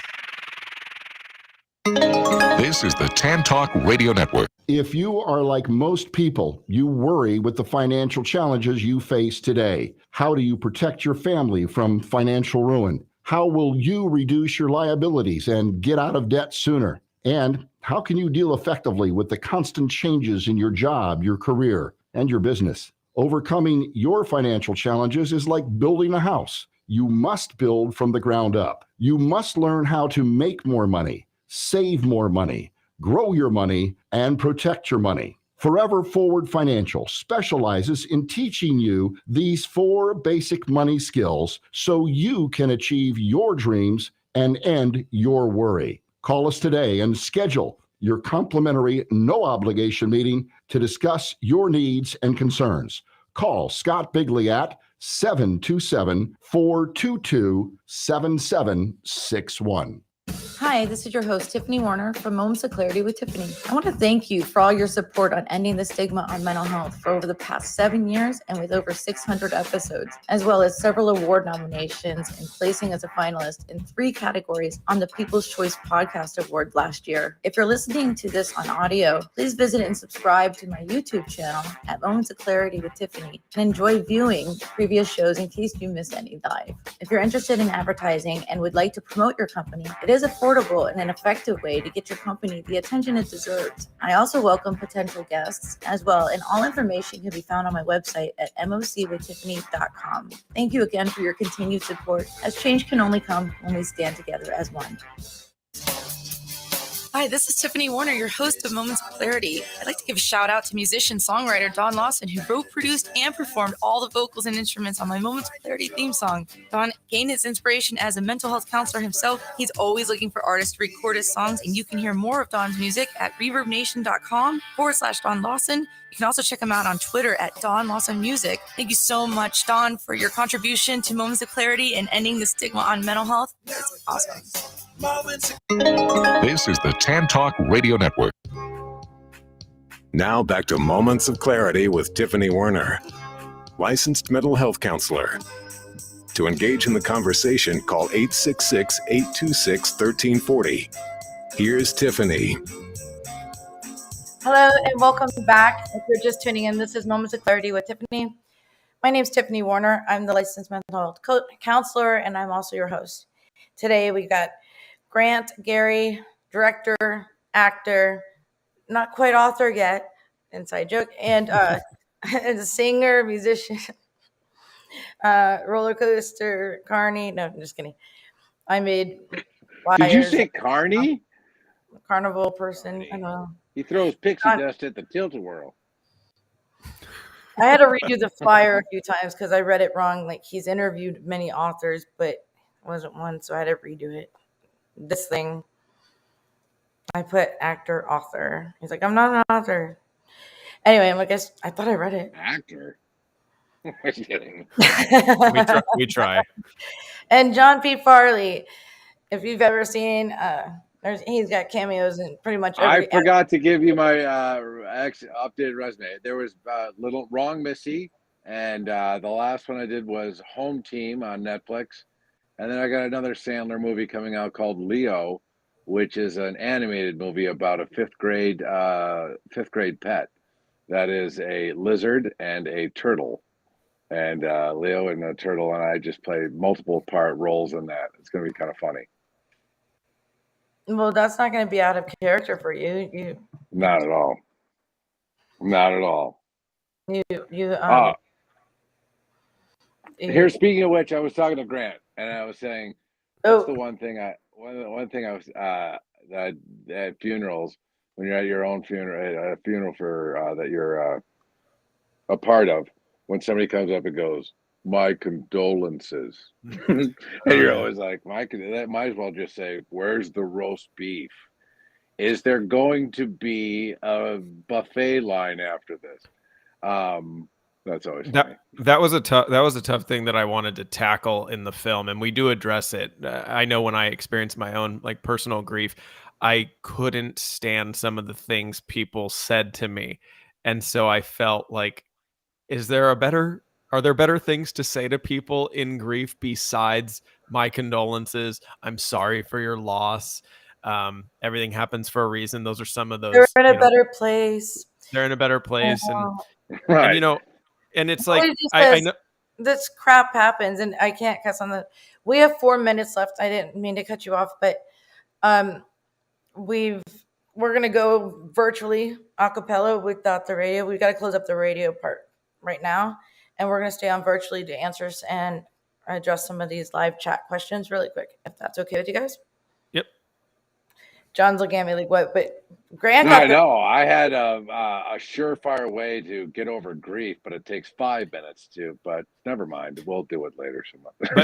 This is the Tan Talk Radio Network. If you are like most people, you worry with the financial challenges you face today. How do you protect your family from financial ruin? How will you reduce your liabilities and get out of debt sooner? And how can you deal effectively with the constant changes in your job, your career, and your business? Overcoming your financial challenges is like building a house. You must build from the ground up. You must learn how to make more money, save more money, grow your money, and protect your money. Forever Forward Financial specializes in teaching you these 4 basic money skills so you can achieve your dreams and end your worry. Call us today and schedule your complimentary, no-obligation meeting to discuss your needs and concerns. Call Scott Bigley at 727-422-7761. Hi, this is your host, Tiffany Warner from Moments of Clarity with Tiffany. I want to thank you for all your support on ending the stigma on mental health for over the past 7 years and with over 600 episodes, as well as several award nominations and placing as a finalist in 3 categories on the People's Choice Podcast Award last year. If you're listening to this on audio, please visit and subscribe to my YouTube channel at Moments of Clarity with Tiffany and enjoy viewing previous shows in case you missed any live. If you're interested in advertising and would like to promote your company, it is affordable and an effective way to get your company the attention it deserves. I also welcome potential guests as well, and all information can be found on my website at mocwithtiffany.com. Thank you again for your continued support, as change can only come when we stand together as one. Hi, this is Tiffany Warner, your host of Moments of Clarity. I'd like to give a shout out to musician-songwriter Don Lawson, who wrote, produced, and performed all the vocals and instruments on my Moments of Clarity theme song. Don gained his inspiration as a mental health counselor himself. He's always looking for artists to record his songs, and you can hear more of Don's music at reverbnation.com/Don Lawson. You can also check him out on Twitter at Don Lawson Music. Thank you so much, Don, for your contribution to Moments of Clarity and ending the stigma on mental health. It's awesome. This is the Tan Talk Radio Network. Now back to Moments of Clarity with Tiffany Warner, licensed mental health counselor. To engage in the conversation, call 866-826-1340. Here's Tiffany. Hello and welcome back. If you're just tuning in, this is Moments of Clarity with Tiffany. My name is Tiffany Warner. I'm the licensed mental health counselor, and I'm also your host. Today we got Grant Garry, director, actor, not quite author yet, inside joke, and a singer, musician, roller coaster, carny. No, I'm just kidding. I made flyers. Did you say carny? Carnival person. I don't know. He throws pixie dust at the tilt-a-whirl. I had to redo the flyer a few times because I read it wrong. Like, he's interviewed many authors, but it wasn't one, so I had to redo it. This thing, I put actor, author. He's like, I'm not an author. Anyway, I'm like, I thought I read it. Actor? I'm kidding. We try. And John P. Farley, if you've ever seen, he's got cameos in pretty much every. I forgot to give you my updated resume. There was Little Wrong Missy, and the last one I did was Home Team on Netflix. And then I got another Sandler movie coming out called Leo, which is an animated movie about a fifth grade pet that is a lizard and a turtle. And Leo and the turtle and I just play multiple part roles in that. It's going to be kind of funny. Well, that's not going to be out of character for you. Not at all. Not at all. Here, speaking of which, I was talking to Grant, and I was saying, that's the one thing I was at funerals, when you're at your own funeral, a funeral for that you're a part of, when somebody comes up and goes, my condolences, and you're always like, that might as well just say, where's the roast beef? Is there going to be a buffet line after this? That's always funny. That was a tough thing that I wanted to tackle in the film, and we do address it. I know when I experienced my own personal grief, I couldn't stand some of the things people said to me, and so I felt like, are there better things to say to people in grief besides my condolences? I'm sorry for your loss. Everything happens for a reason. Those are some of those. They're in a better place. They're in a better place, and right. And it's like, I know this crap happens, and I can't cuss on the. We have 4 minutes left. I didn't mean to cut you off, but we're gonna go virtually a cappella without the radio. We got to close up the radio part right now, and we're gonna stay on virtually to answer and address some of these live chat questions really quick, if that's okay with you guys. Yep. John's looking at me like, what? But Grant. I know. I had a surefire way to get over grief, but it takes 5 minutes to. But never mind. We'll do it later. I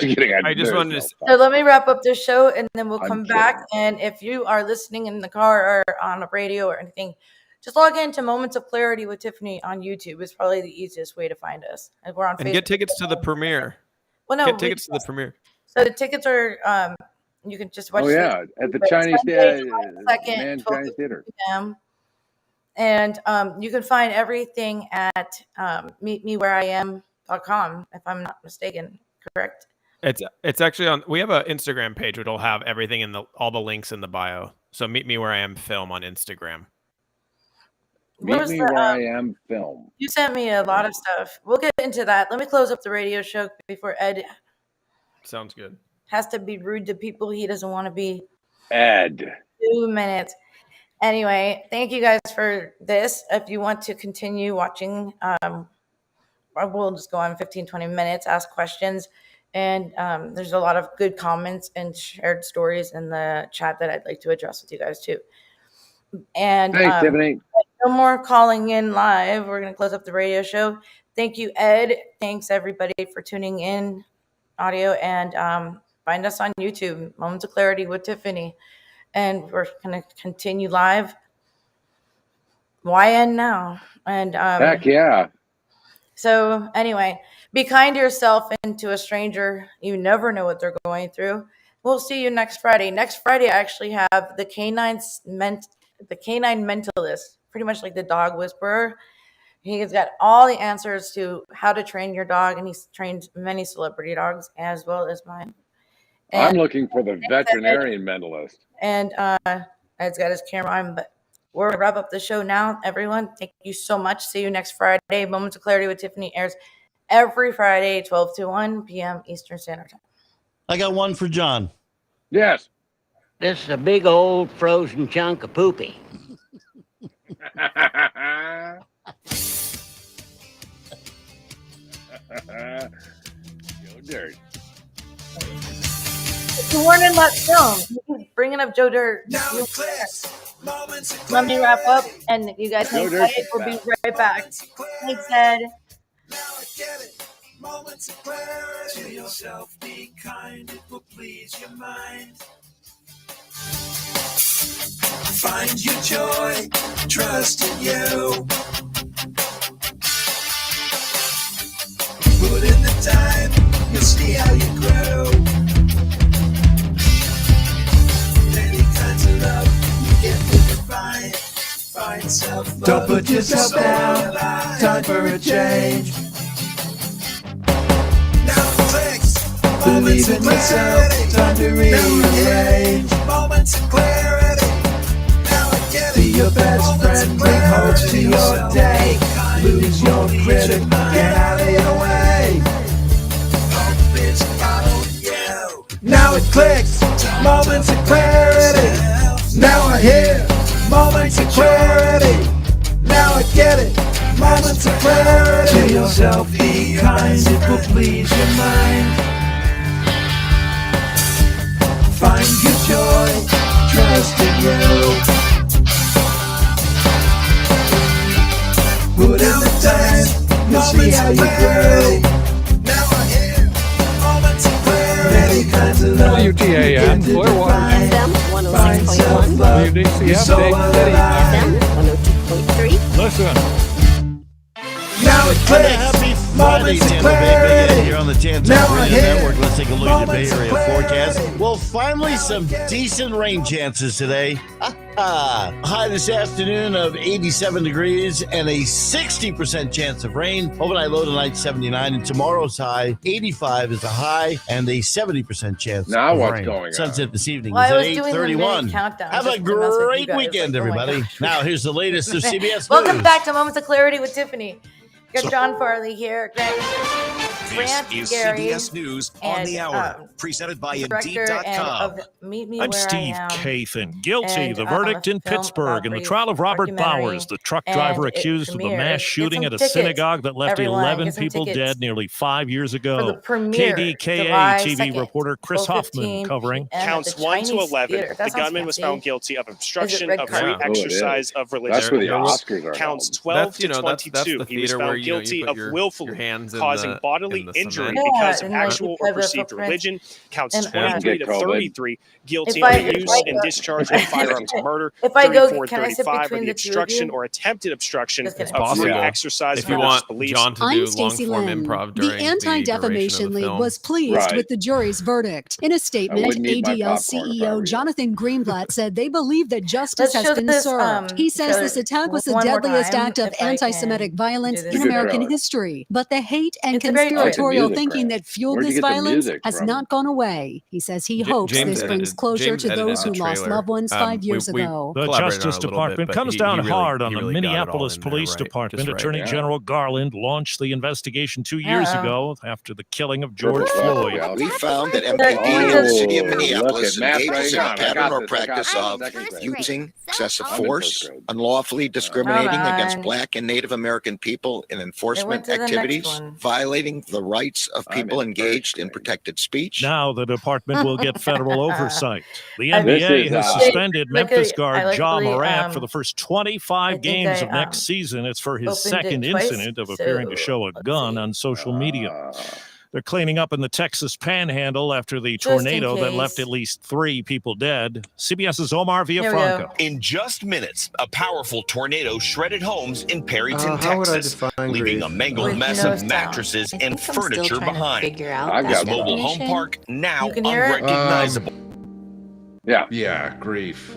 just wanted to. So let me wrap up this show, and then we'll come back. And if you are listening in the car or on a radio or anything, just log into Moments of Clarity with Tiffany on YouTube. It's probably the easiest way to find us. And we're on Facebook. And get tickets to the premiere. Well, no, get tickets to the premiere. So the tickets are You can just watch. Oh yeah, at the Chinese Chinese Theater. PM. And you can find everything at meetmewhereIam.com, if I'm not mistaken. Correct? It's actually on. We have an Instagram page which will have everything in all the links in the bio. So Meet Me Where I Am Film on Instagram. Meet Me Where I Am Film. You sent me a lot of stuff. We'll get into that. Let me close up the radio show before Ed. Sounds good. Has to be rude to people he doesn't want to be. Ed. 2 minutes. Anyway, thank you guys for this. If you want to continue watching, we'll just go on 15, 20 minutes, ask questions. And there's a lot of good comments and shared stories in the chat that I'd like to address with you guys too. And thanks, Tiffany. No more calling in live. We're going to close up the radio show. Thank you, Ed. Thanks, everybody, for tuning in audio. And find us on YouTube, Moments of Clarity with Tiffany. And we're going to continue live. YN now. And heck yeah. So anyway, be kind to yourself and to a stranger. You never know what they're going through. We'll see you next Friday. Next Friday, I actually have the canine mentalist, pretty much like the dog whisperer. He's got all the answers to how to train your dog, and he's trained many celebrity dogs as well as mine. And I'm looking for the veterinarian mentalist. And Ed's got his camera on, but we're going to wrap up the show now, everyone. Thank you so much. See you next Friday. Moments of Clarity with Tiffany airs every Friday, 12 to 1 p.m. Eastern Standard Time. I got one for John. Yes. This is a big old frozen chunk of poopy. Joe Dirt. You weren't in that film. You keep bringing up Joe Dirt. Let me wrap up, and you guys hang tight. We'll be right back. Thanks, Ed. Moments of clarity to yourself, be kind, it will please your mind. Find your joy, trust in you. Put in the time, you'll see how you grow. Many kinds of love, you get to define. Find self-love. Don't put yourself down, time for a change. Believe in yourself, time to rearrange. Moments of clarity, now I get it. Be your best friend, bring hope to your day. Lose your critic, get out of your way. Hope is following you. Now it clicks, moments of clarity. Now I hear, moments of clarity. Now I get it, moments of clarity. To yourself, be kind, it will please your mind. Find your joy, trust in you. Put in the time, you'll see how you grow. Now I hear moments of clarity. Many kinds of love. WTAN, Clearwater. FM 106.1. WDCF, FM 102.3. Listen. Now it clicks. Happy Friday, Tampa Bay Bay here on the Changetheworld Radio Network. Let's take a look at the Bay Area forecast. Well, finally, some decent rain chances today. High this afternoon of 87 degrees and a 60% chance of rain. Overnight low tonight 79, and tomorrow's high 85 is a high and a 70% chance Now of what's rain. going on? Sunset this evening Well, I was is at doing the 8:31. minute countdown Have just a to mess with you great guys. weekend, Like, oh my everybody. gosh. Now here's the latest of CBS Welcome News. back to Moments of Clarity with Tiffany. We got John Farley here. Grant This is Garry, CBS News on and, the hour, presented by Director and Indeed.com. of Meet Me I'm Where Steve I Am. Kathan. Guilty. And, The verdict in film Pittsburgh in the robbery trial of Robert documentary, Bowers, the truck and driver it accused of the premieres. mass Get shooting some at a tickets, synagogue that left everyone. 11 Get some people tickets dead nearly 5 years for ago. the premiere, KDKA July TV 2nd, reporter Chris 12:15 Hoffman covering. p.m. at Counts the 1 to Chinese 11. Theater. The That sounds gunman was fancy. found guilty of obstruction red of carpet? free exercise of religious That's where the freedom. Oscars are Counts held. 12 That's, to that's 22. the He was theater where found guilty you put of your willfully hands in causing the, bodily the injury cement. because of and, like, actual you or have the perceived footprints. religion. Counts And, 23 to Get COVID. 33 guilty If I- of the if use I and go- discharge of firearms of murder. If I go, 34 can I sit 35 between for the the two of obstruction you? or attempted obstruction Just of kidding. free Possible. exercise If of you religious want beliefs. John to I'm do Stacey long-form Lynn. improv The during the Anti-Defamation duration of the League film. was pleased Right. with the jury's verdict. In a statement, wouldn't eat my ADL popcorn if I CEO were you. Jonathan Greenblatt said they believe that justice Let's has show been this, served. He says trailer this attack was the one more deadliest time, act of if I can anti-Semitic violence do in this. American trailer. history. But the hate and It's a great trailer. conspiratorial music, thinking Grant. that fueled Where'd you this get the violence music has from? not gone away. He says he J- hopes James this brings edited- closure James to edited those the who lost trailer. loved ones 5 We- years we ago. The collaborated on it Justice a little Department bit, but comes he down really- hard on he the really got it all Minneapolis in there, Police right? Department. Just right. Attorney Yeah. General Garland launched the investigation 2 years Uh-oh. ago after the killing of George Perfect Floyd. reality. We found that Oh, MPD and the city of look Minneapolis at math engaged in right a on. I pattern got or this. I got practice this. of Second grade. using excessive I'm in force, first grade. unlawfully discriminating against on. Black and Native American people in enforcement to the next activities, one. violating the rights of I'm people in first engaged in grade. protected speech. Now the department will get federal oversight. The I- NBA This is, has uh, suspended Like Memphis I guard like Ja really, Morant for the first 25 I think games I, of next season. It's for his opened it second twice, incident of appearing to so show a let's gun see. on social media. They're cleaning up in the Texas Panhandle after the Just in tornado that left case. at least 3 people dead. CBS's Omar Here we Villafranca. go. In just minutes, a powerful tornado shredded homes in Perryton, how would I Texas, define leaving grief? a mangled With mess no of sound. mattresses I and think I'm still furniture trying to behind. figure out I that This got you. mobile home definition. park now You can hear it? unrecognizable. Yeah, grief.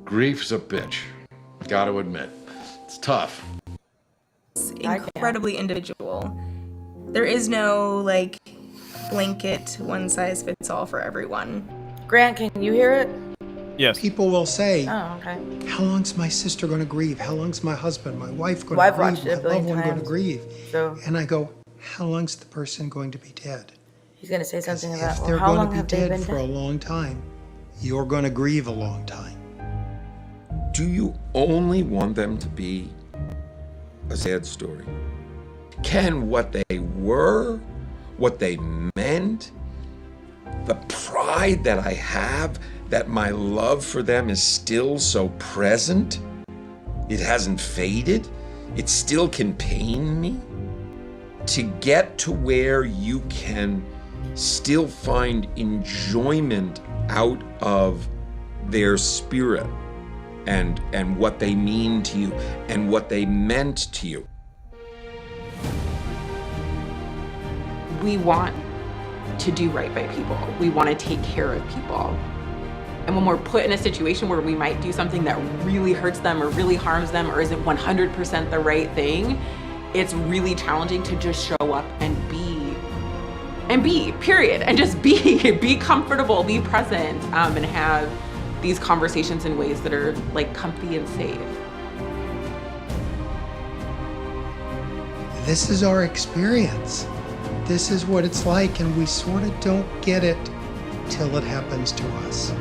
Grief's a bitch. Gotta admit. It's tough. It's incredibly individual. There is no like blanket one size fits all for everyone. Grant, can you hear it? Yes. People will say, Oh, okay. how long's my sister going to grieve? How long's my husband, my wife going Well, to I've grieve? watched My it a billion loved one going to times. grieve? So And I go, how long's the person going to be dead? he's gonna say something about, If well, they're how going long to be have they dead been for a dead? long time, you're going to grieve a long time. Do you only want them to be a sad story? Can what they were, what they meant, the pride that I have, that my love for them is still so present, it hasn't faded, it still can pain me? To get to where you can still find enjoyment out of their spirit and what they mean to you and what they meant to you. We want to do right by people. We want to take care of people. And when we're put in a situation where we might do something that really hurts them or really harms them or isn't 100% the right thing, it's really challenging to just show up and be, period. And just be comfortable, be present, and have these conversations in ways that are like comfy and safe. This is our experience. This is what it's like, and we sort of don't get it till it happens to us.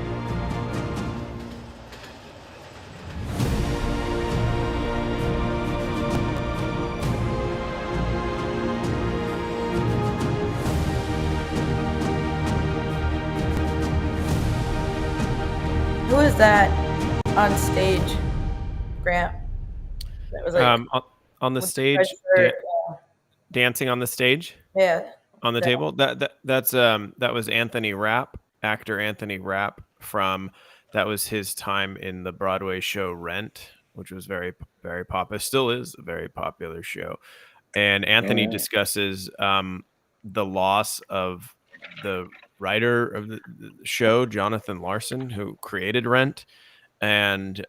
Who is that on stage, Grant? That was like On the with stage, red shirt, dancing on the stage, yeah. on the Yeah. table. That was Anthony Rapp, actor Anthony Rapp that was his time in the Broadway show Rent, which was very, very popular. Still is a very popular show. And Anthony discusses the loss of the writer of the show, Jonathan Larson, who created Rent. And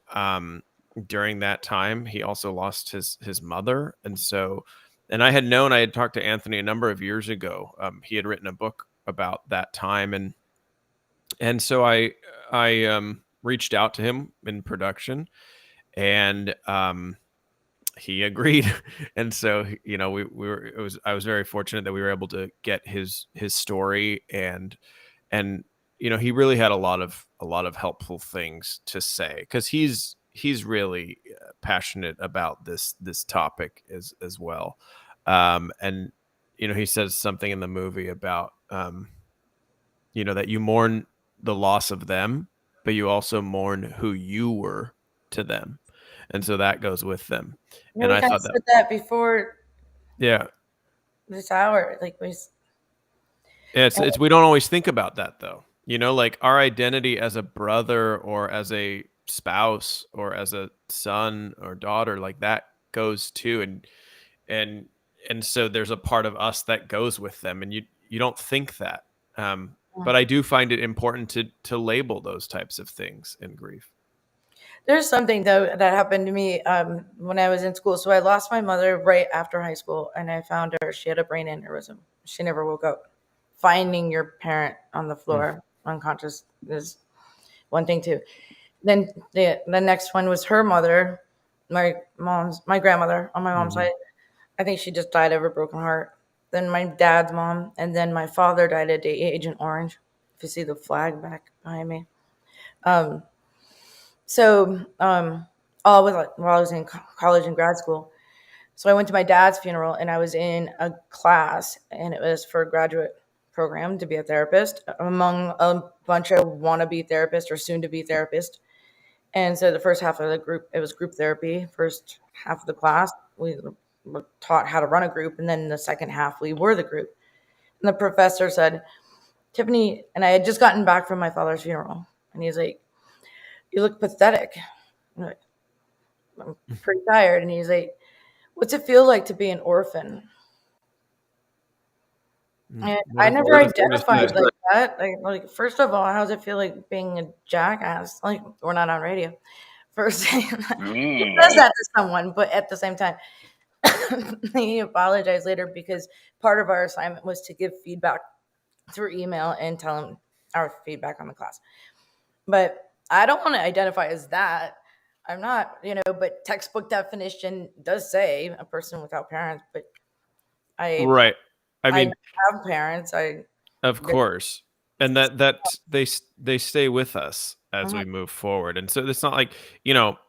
during that time, he also lost his mother. And I had talked to Anthony a number of years ago. He had written a book about that time. And so I reached out to him in production, and he agreed. And so, you know, I was very fortunate that we were able to get his story, and you know, he really had a lot of helpful things to say, because he's really passionate about this topic as well. And you know, he says something in the movie about you know, that you mourn the loss of them, but you also mourn who you were to them, and so that goes with them. You And know, I we kind thought of said that before. yeah, this hour. Like It's we don't always think about that though. You know, like our identity as a brother or as a spouse or as a son or daughter, like that goes too. And so there's a part of us that goes with them, and you don't think that. But I do find it important to label those types of things in grief. There's something though that happened to me when I was in school. So I lost my mother right after high school, and I found her. She had a brain aneurysm. She never woke up. Finding your parent on the floor, unconscious, is one thing too. Then the next one was her mother, my grandmother on my mom's side. I think she just died of a broken heart. Then my dad's mom, and then my father died at Agent Orange. If you see the flag back behind me. All with while I was in college and grad school. So I went to my dad's funeral, and I was in a class, and it was for a graduate program to be a therapist among a bunch of wannabe therapists or soon-to-be therapists. And so the first half of the group, it was group therapy. First half of the class, we were taught how to run a group, and then the second half, we were the group. And the professor said, Tiffany, and I had just gotten back from my father's funeral, and he's like, "You look pathetic." I'm like, "I'm pretty tired." And he's like, "What's it feel like to be an orphan?" And I never identified like that. Like, first of all, how does it feel like being a jackass? Like, we're not on radio. First, he says that to someone, but at the same time, he apologized later because part of our assignment was to give feedback through email and tell him our feedback on the class. But I don't want to identify as that. I'm not, but textbook definition does say a person without parents, but Right. I mean, I have parents. Of course. And that they stay with us as we move forward. And so it's not like,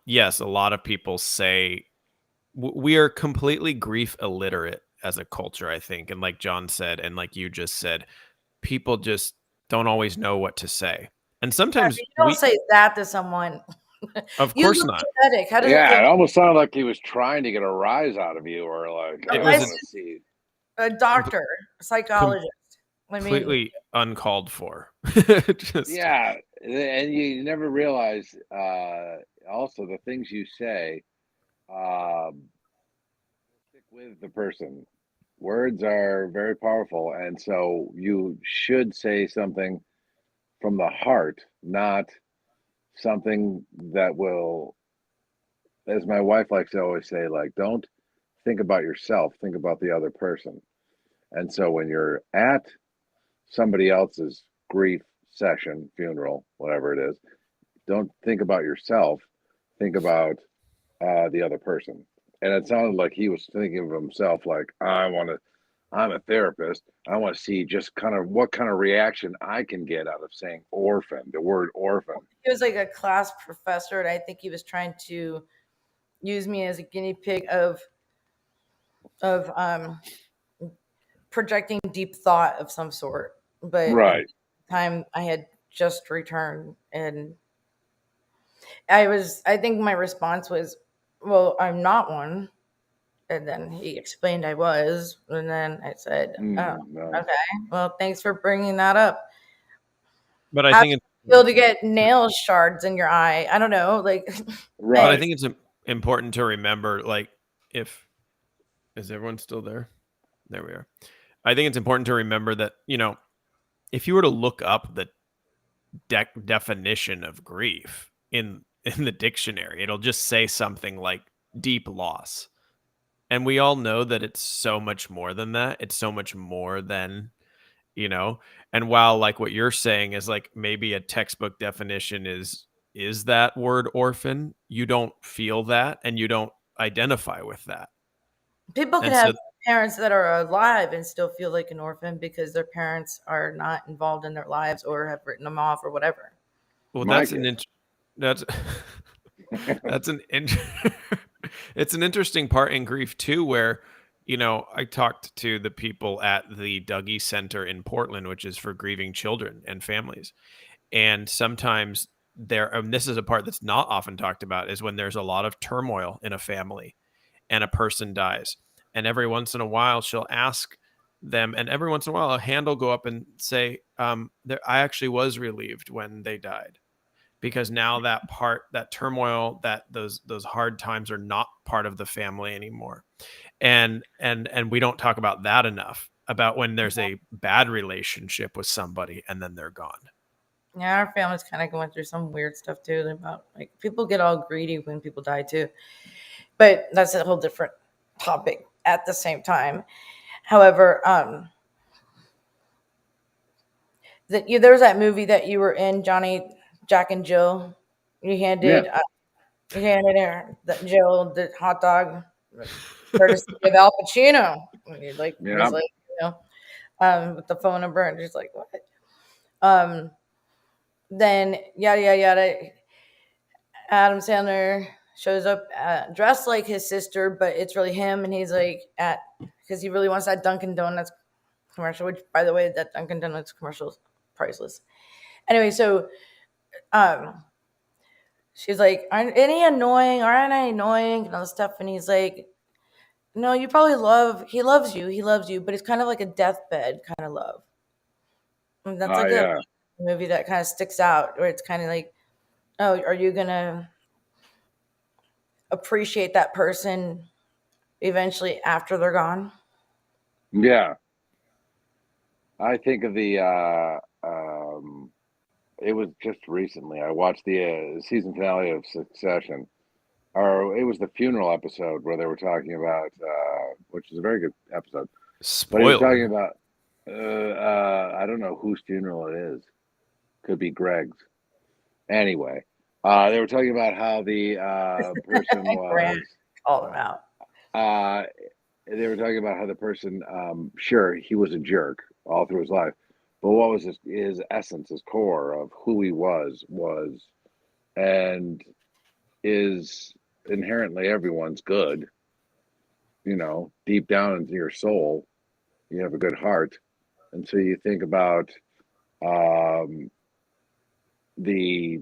yes, a lot of people say we are completely grief illiterate as a culture, I think. And like John said, and like you just said, people just don't always know what to say. And sometimes you don't say that to someone. Of course not. Pathetic. How does it almost sounded like he was trying to get a rise out of you, or like it was a doctor, a psychologist. Completely uncalled for. Yeah, and you never realize also the things you say stick with the person. Words are very powerful, and so you should say something from the heart, not something that will, as my wife likes to always say, like, don't think about yourself, think about the other person. And so when you're at somebody else's grief session, funeral, whatever it is, don't think about yourself, think about the other person. And it sounded like he was thinking of himself like, I'm a therapist. I want to see just kind of what kind of reaction I can get out of saying orphan, the word orphan. He was like a class professor, and I think he was trying to use me as a guinea pig of projecting deep thought of some sort. But right. At the time I had just returned, and I think my response was, well, I'm not one. And then he explained I was, and then I said, no. Okay, well, thanks for bringing that up. But I think it's feel to get nail shards in your eye. I don't know, like. Right. But I think it's important to remember, like, is everyone still there? There we are. I think it's important to remember that, if you were to look up the definition of grief in the dictionary, it'll just say something like deep loss. And we all know that it's so much more than that. It's so much more than, and while like what you're saying is like maybe a textbook definition is that word orphan, you don't feel that and you don't identify with that. People can have parents that are alive and still feel like an orphan because their parents are not involved in their lives or have written them off or whatever. Well, it's an interesting part in grief too, where, I talked to the people at the Dougie Center in Portland, which is for grieving children and families. And sometimes this is a part that's not often talked about, is when there's a lot of turmoil in a family and a person dies. And every once in a while she'll ask them. And every once in a while, a hand will go up and say, I actually was relieved when they died, because now that turmoil, those hard times are not part of the family anymore. And we don't talk about that enough, about when there's a bad relationship with somebody and then they're gone. Yeah, our family's kind of going through some weird stuff too. About like people get all greedy when people die too, but that's a whole different topic at the same time. However, there was that movie that you were in, Johnny, Jack and Jill. You handed her Jill the hot dog, courtesy of Al Pacino. And he's like, with the phone number, and just like what? Then yada yada yada. Adam Sandler shows up dressed like his sister, but it's really him, and he's like because he really wants that Dunkin' Donuts commercial. Which, by the way, that Dunkin' Donuts commercial is priceless. Anyway, so she's like, aren't I annoying, and all this stuff, and he's like, no, he loves you, but it's kind of like a deathbed kind of love. And that's a movie that kind of sticks out, where it's kind of like, oh, are you gonna appreciate that person eventually after they're gone? Yeah. I think of the it was just recently I watched the season finale of Succession, or it was the funeral episode where they were talking about which is a very good episode. But he was talking about I don't know whose funeral it is. Could be Greg's. Anyway, they were talking about how the person was all them out. They were talking about how the person, sure, he was a jerk all through his life, but what was his essence, his core of who he was, and is inherently everyone's good. You know, deep down into your soul, you have a good heart, and so you think about the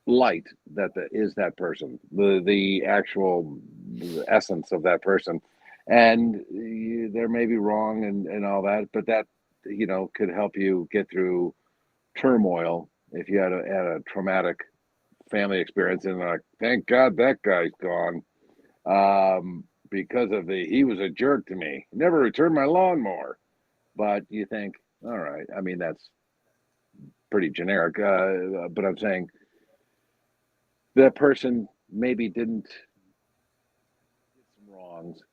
light is that person, the actual essence of that person, and there may be wrong and all that, but that could help you get through turmoil if you had a traumatic family experience, and like, thank God that guy's gone, because of he was a jerk to me, never returned my lawnmower. But you think, all right, I mean, that's pretty generic, but I'm saying that person maybe didn't did some wrongs,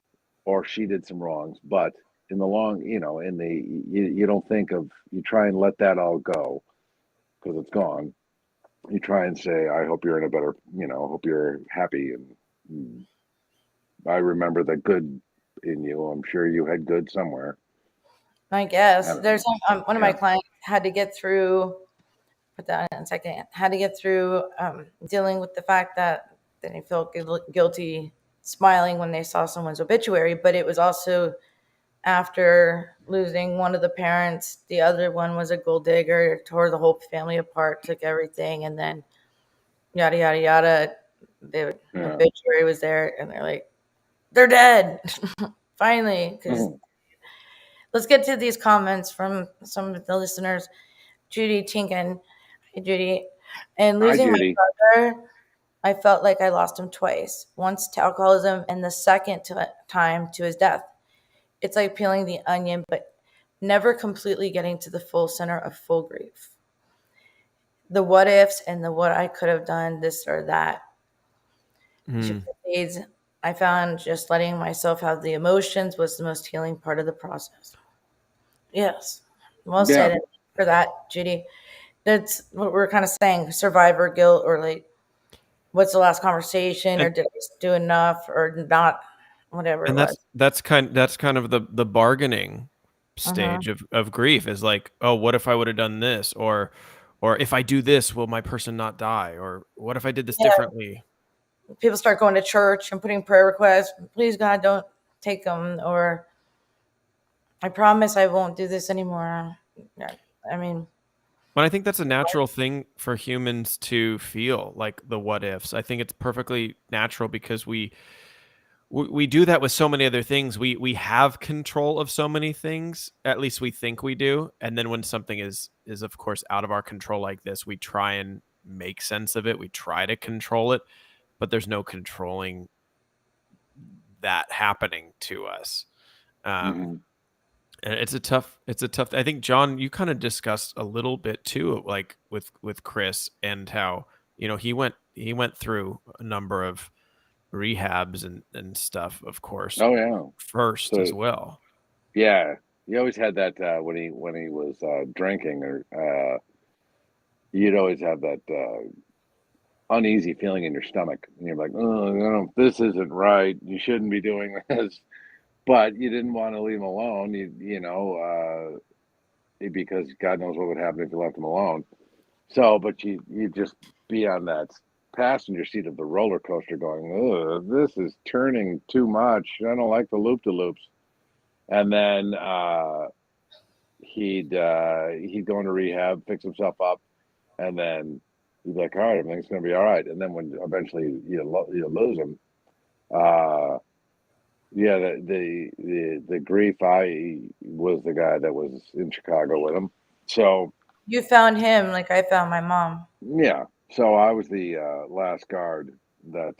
or she did some wrongs, but in the long, you don't think of, you try and let that all go because it's gone. You try and say, I hope you're in a better, hope you're happy, and I remember the good in you. I'm sure you had good somewhere. I guess there's one of my clients had to get through. Put that in a second. Had to get through dealing with the fact that they felt guilty smiling when they saw someone's obituary, but it was also after losing one of the parents. The other one was a gold digger, tore the whole family apart, took everything, and then yada yada yada. The obituary was there, and they're like, they're dead finally. Because let's get to these comments from some of the listeners. Judy Tinkin. Hey, Judy. And losing my brother, I felt like I lost him twice. Once to alcoholism, and the second time to his death. It's like peeling the onion, but never completely getting to the full center of full grief. The what ifs and the what I could have done, this or that. I found just letting myself have the emotions was the most healing part of the process. Yes. Well said for that, Judy. That's what we're kind of saying, survivor guilt, or like, what's the last conversation, or did I do enough or not, whatever. And that's kind of the bargaining stage of grief, is like, oh, what if I would have done this, or if I do this, will my person not die, or what if I did this differently? People start going to church and putting prayer requests, please God, don't take them, or I promise I won't do this anymore. I mean, but I think that's a natural thing for humans to feel, like the what ifs. I think it's perfectly natural because we we do that with so many other things. We have control of so many things. At least we think we do. And then when something is of course out of our control like this, we try and make sense of it. We try to control it, but there's no controlling that happening to us. And it's a tough, I think, John, you kind of discussed a little bit too, like with Chris, and how, he went through a number of rehabs and stuff, of course. Oh yeah, first as well. Yeah, he always had that when he was drinking, or you'd always have that uneasy feeling in your stomach, and you're like, oh, no, this isn't right. You shouldn't be doing this, but you didn't want to leave him alone. Because God knows what would happen if you left him alone. So, but you just be on that passenger seat of the roller coaster going, ugh, this is turning too much. I don't like the loop-de-loops. And then he'd go into rehab, fix himself up, and then he'd be like, all right, everything's going to be all right. And then when eventually you lose him, the grief, I was the guy that was in Chicago with him. So you found him like I found my mom. Yeah. So I was the last guard that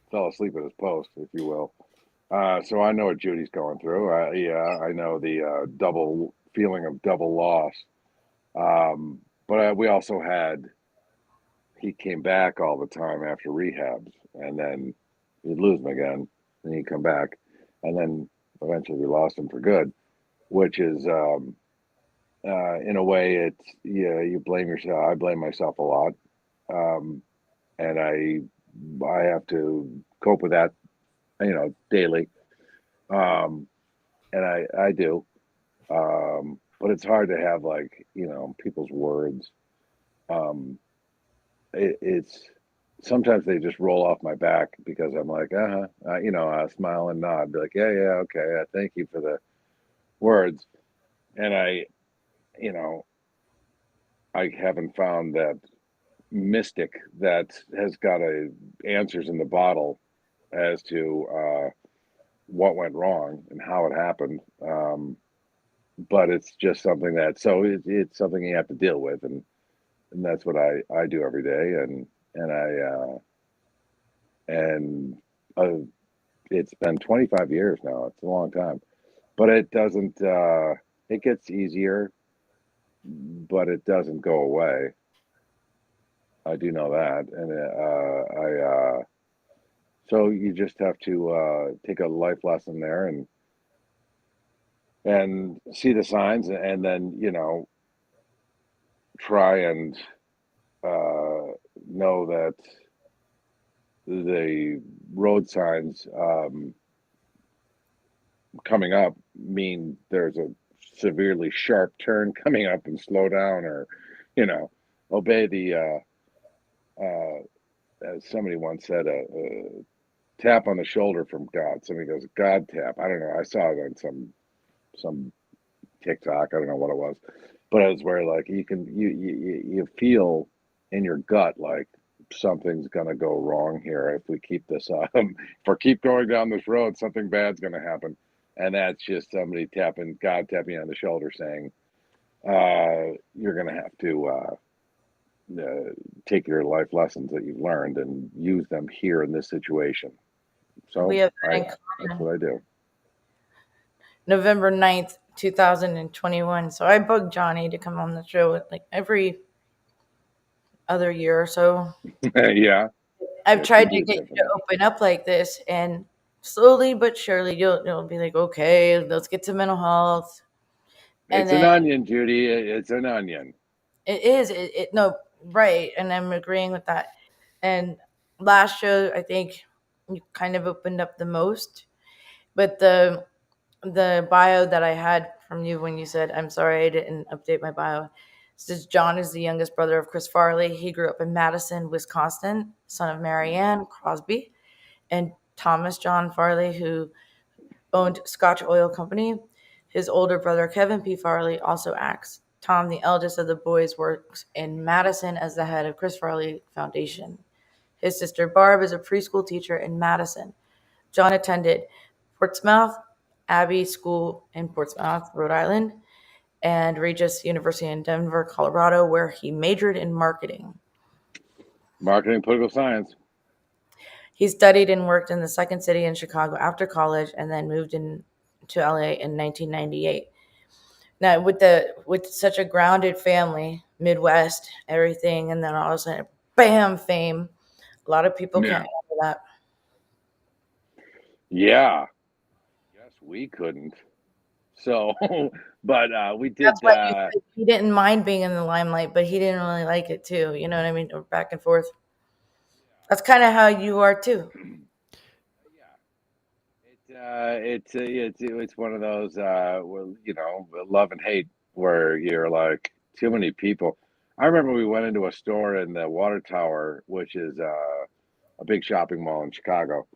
fell asleep at his post, if you will. So I know what Judy's going through. I know the double feeling of double loss. But we also had, he came back all the time after rehabs, and then you'd lose him again, and he'd come back, and then eventually we lost him for good, which is, in a way, it's, you blame yourself. I blame myself a lot. And I have to cope with that, daily. And I do. But it's hard to have, like, people's words. It's sometimes they just roll off my back because I'm like, I smile and nod, be like, yeah, okay. Thank you for the words. And I haven't found that mystic that has got answers in the bottle as to what went wrong and how it happened. But it's just something that, so it's something you have to deal with, and that's what I do every day. And it's been 25 years now. It's a long time, but it doesn't, it gets easier, but it doesn't go away. I do know that. And so you just have to take a life lesson there and see the signs, and then, try and know that the road signs coming up mean there's a severely sharp turn coming up, and slow down, or, obey the, as somebody once said, a tap on the shoulder from God. Somebody goes, God tap. I don't know. I saw it on some TikTok. I don't know what it was, but it was where, like, you feel in your gut like something's gonna go wrong here if we keep this up. If we keep going down this road, something bad's gonna happen, and that's just somebody God tapping you on the shoulder, saying, "You're gonna have to take your life lessons that you've learned and use them here in this situation." So We have that's what I do. November 9th, 2021. So I bugged Johnny to come on the show like every other year or so. Yeah. I've tried to get you to open up like this, and slowly but surely you'll be like, okay, let's get to mental health. And it's an onion, Judy. It's an onion. It is. No, right. And I'm agreeing with that. And last show, I think you kind of opened up the most. But the bio that I had from you when you said, I'm sorry I didn't update my bio, says John is the youngest brother of Chris Farley. He grew up in Madison, Wisconsin, son of Mary Ann Crosby and Thomas John Farley, who owned Scotch Oil Company. His older brother, Kevin P. Farley, also acts. Tom, the eldest of the boys, works in Madison as the head of Chris Farley Foundation. His sister, Barb, is a preschool teacher in Madison. John attended Portsmouth Abbey School in Portsmouth, Rhode Island, and Regis University in Denver, Colorado, where he majored in marketing. Marketing, political science. He studied and worked in the Second City in Chicago after college, and then moved in to LA in 1998. Now, with such a grounded family, Midwest, everything, and then all of a sudden, bam, fame. A lot of people can't handle that. Yeah. Yes, we couldn't. So, but we did. That's why he didn't mind being in the limelight, but he didn't really like it too. You know what I mean? Or back and forth. That's kind of how you are too. It's one of those well, you know, love and hate, where you're like, too many people. I remember we went into a store in the Water Tower, which is a big shopping mall in Chicago,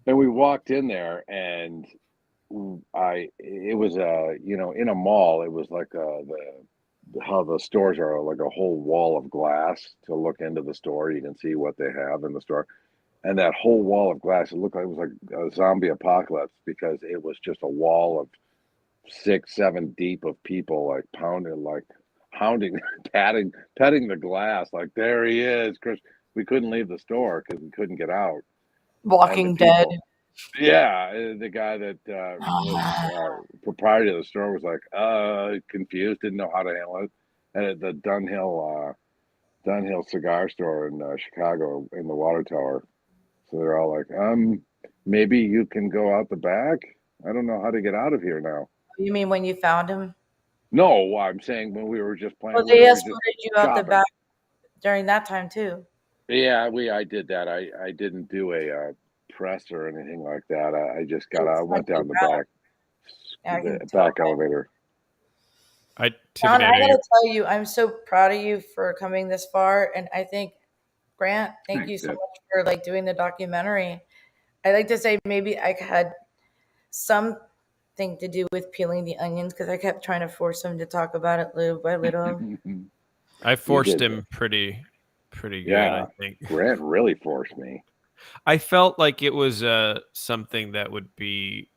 and we walked in there, and it was you know, in a mall. It was like how the stores are, like a whole wall of glass to look into the store. You can see what they have in the store. And that whole wall of glass, it looked like it was like a zombie apocalypse, because it was just a wall of 6, 7 deep of people, like pounding, patting the glass, like, there he is, Chris. We couldn't leave the store because we couldn't get out. Walking Dead. Yeah, the guy that was proprietor of the store was like confused, didn't know how to handle it. And at the Dunhill cigar store in Chicago, in the Water Tower. So they're all like, maybe you can go out the back? I don't know how to get out of here now. You mean when you found him? No, I'm saying when we were just playing. Well, they escorted you out the back during that time too. Yeah, I did that. I didn't do a press or anything like that. I just I went down the back elevator. John, I gotta tell you, I'm so proud of you for coming this far, and I think Grant, thank you so much for like doing the documentary. I like to say maybe I had something to do with peeling the onions, because I kept trying to force him to talk about it little by little. I forced him pretty good. Yeah, I think Grant really forced me. I felt like it was something that would be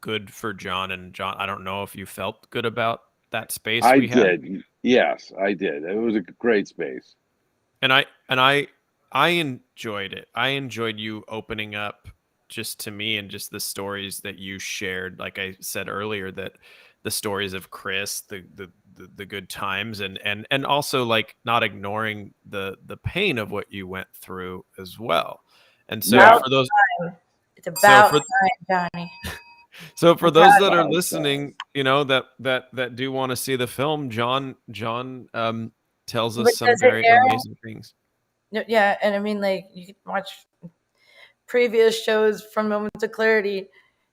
good for John. And John, I don't know if you felt good about that space. I did. Yes, I did. It was a great space. And I enjoyed it. I enjoyed you opening up just to me, and just the stories that you shared. Like I said earlier, that the stories of Chris, the good times, and also like not ignoring the pain of what you went through as well. And so for those, it's about time, Johnny. So for those that are listening, you know, that do want to see the film, John tells us some very amazing things. Yeah, and I mean, like, you can watch previous shows from Moments of Clarity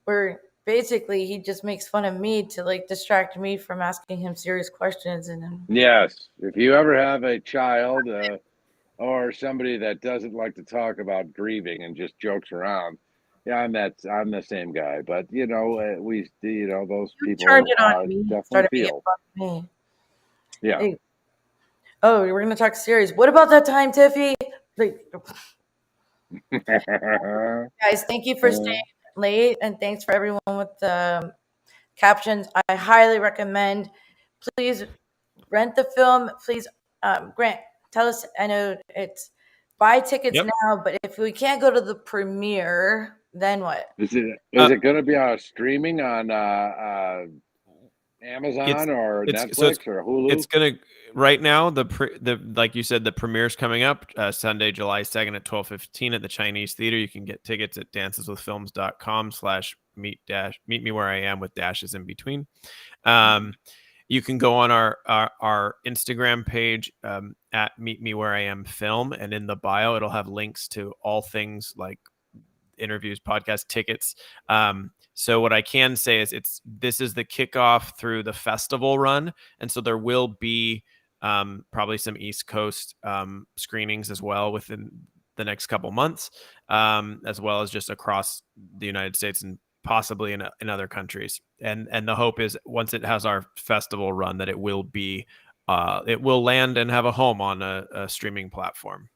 where basically he just makes fun of me to like distract me from asking him serious questions. And yes, if you ever have a child or somebody that doesn't like to talk about grieving and just jokes around, yeah, I'm the same guy. But you know, those people turned it on me, definitely feel. Me. Yeah. Hey, oh, we're gonna talk serious. What about that time, Tiffy? Like, guys, thank you for staying late, and thanks for everyone with the captions. I highly recommend. Please rent the film. Please, Grant, tell us. I know it's buy tickets now, but if we can't go to the premiere, then what? Is it going to be streaming on Amazon or Netflix or Hulu? It's going to right now. The like you said, the premiere's coming up Sunday, July 2nd at 12:15 at the Chinese Theater. You can get tickets at danceswithfilms.com/meet me where I am with dashes in between. You can go on our Instagram page at Meet Me Where I Am Film, and in the bio it'll have links to all things like interviews, podcast tickets. So what I can say is this is the kickoff through the festival run, and so there will be probably some East Coast screenings as well within the next couple months, as well as just across the United States and possibly in other countries. And the hope is once it has our festival run that it will land and have a home on a streaming platform.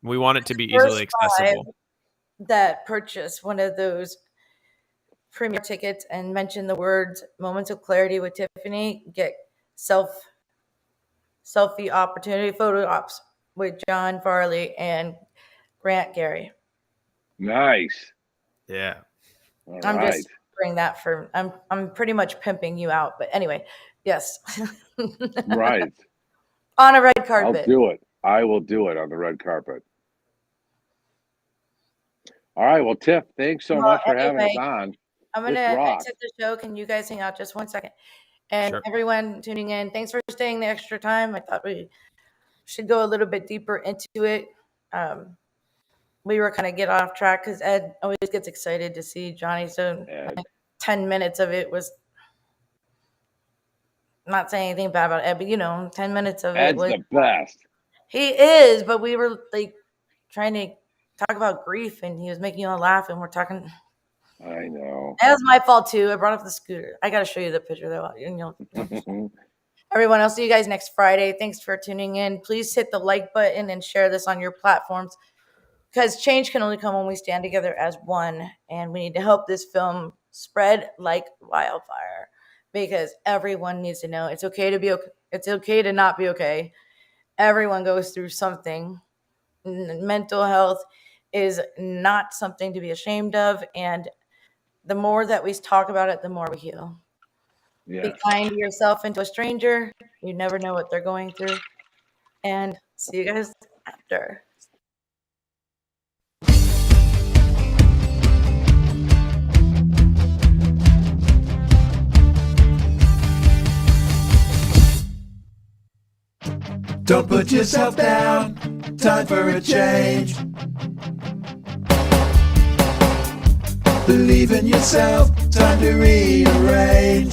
We want it to be easily accessible. that purchase one of those premiere tickets and mention the words Moments of Clarity with Tiffany get selfie opportunity photo ops with John Farley and Grant Garry. Nice. Yeah. All I'm right. just bring that for I'm pretty much pimping you out, but anyway, yes. Right. On a red carpet. I'll do it. I will do it on the red carpet. All right. Well, Tiff, thanks so much for having us on. I'm going to exit the show. Can you guys hang out just 1 second? And everyone tuning in, thanks for staying the extra time. I thought we should go a little bit deeper into it. We were kind of get off track because Ed always gets excited to see Johnny. So 10 minutes of it was not saying anything bad about Ed, but 10 minutes of Ed's it was the best. He is, but we were like trying to talk about grief and he was making you all laugh and we're talking. I know. That was my fault too. I brought up the scooter. I got to show you the picture though. Everyone, I'll see you guys next Friday. Thanks for tuning in. Please hit the like button and share this on your platforms because change can only come when we stand together as one. And we need to help this film spread like wildfire because everyone needs to know it's okay to be okay. It's okay to not be okay. Everyone goes through something. Mental health is not something to be ashamed of. And the more that we talk about it, the more we heal. Yeah. Be kind to yourself and to a stranger. You never know what they're going through. And see you guys after. Don't put yourself down. Time for a change. Believe in yourself. Time to rearrange.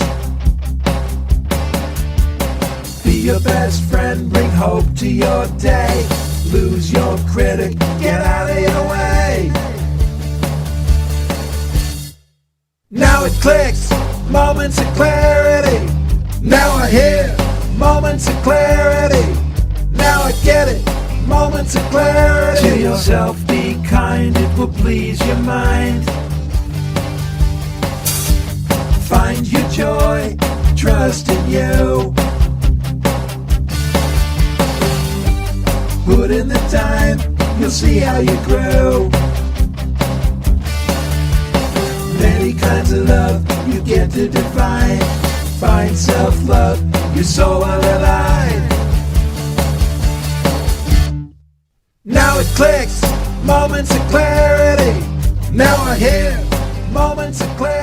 Be your best friend. Bring hope to your day. Lose your critic. Get out of your way. Now it clicks. Moments of clarity. Now I hear moments of clarity. Now I get it, moments of clarity. To yourself be kind, it will please your mind. Find your joy, trust in you. Put in the time, you'll see how you grow. Many kinds of love you get to define. Find self-love, your soul will align. Now it clicks, moments of clarity. Now I hear moments of clarity.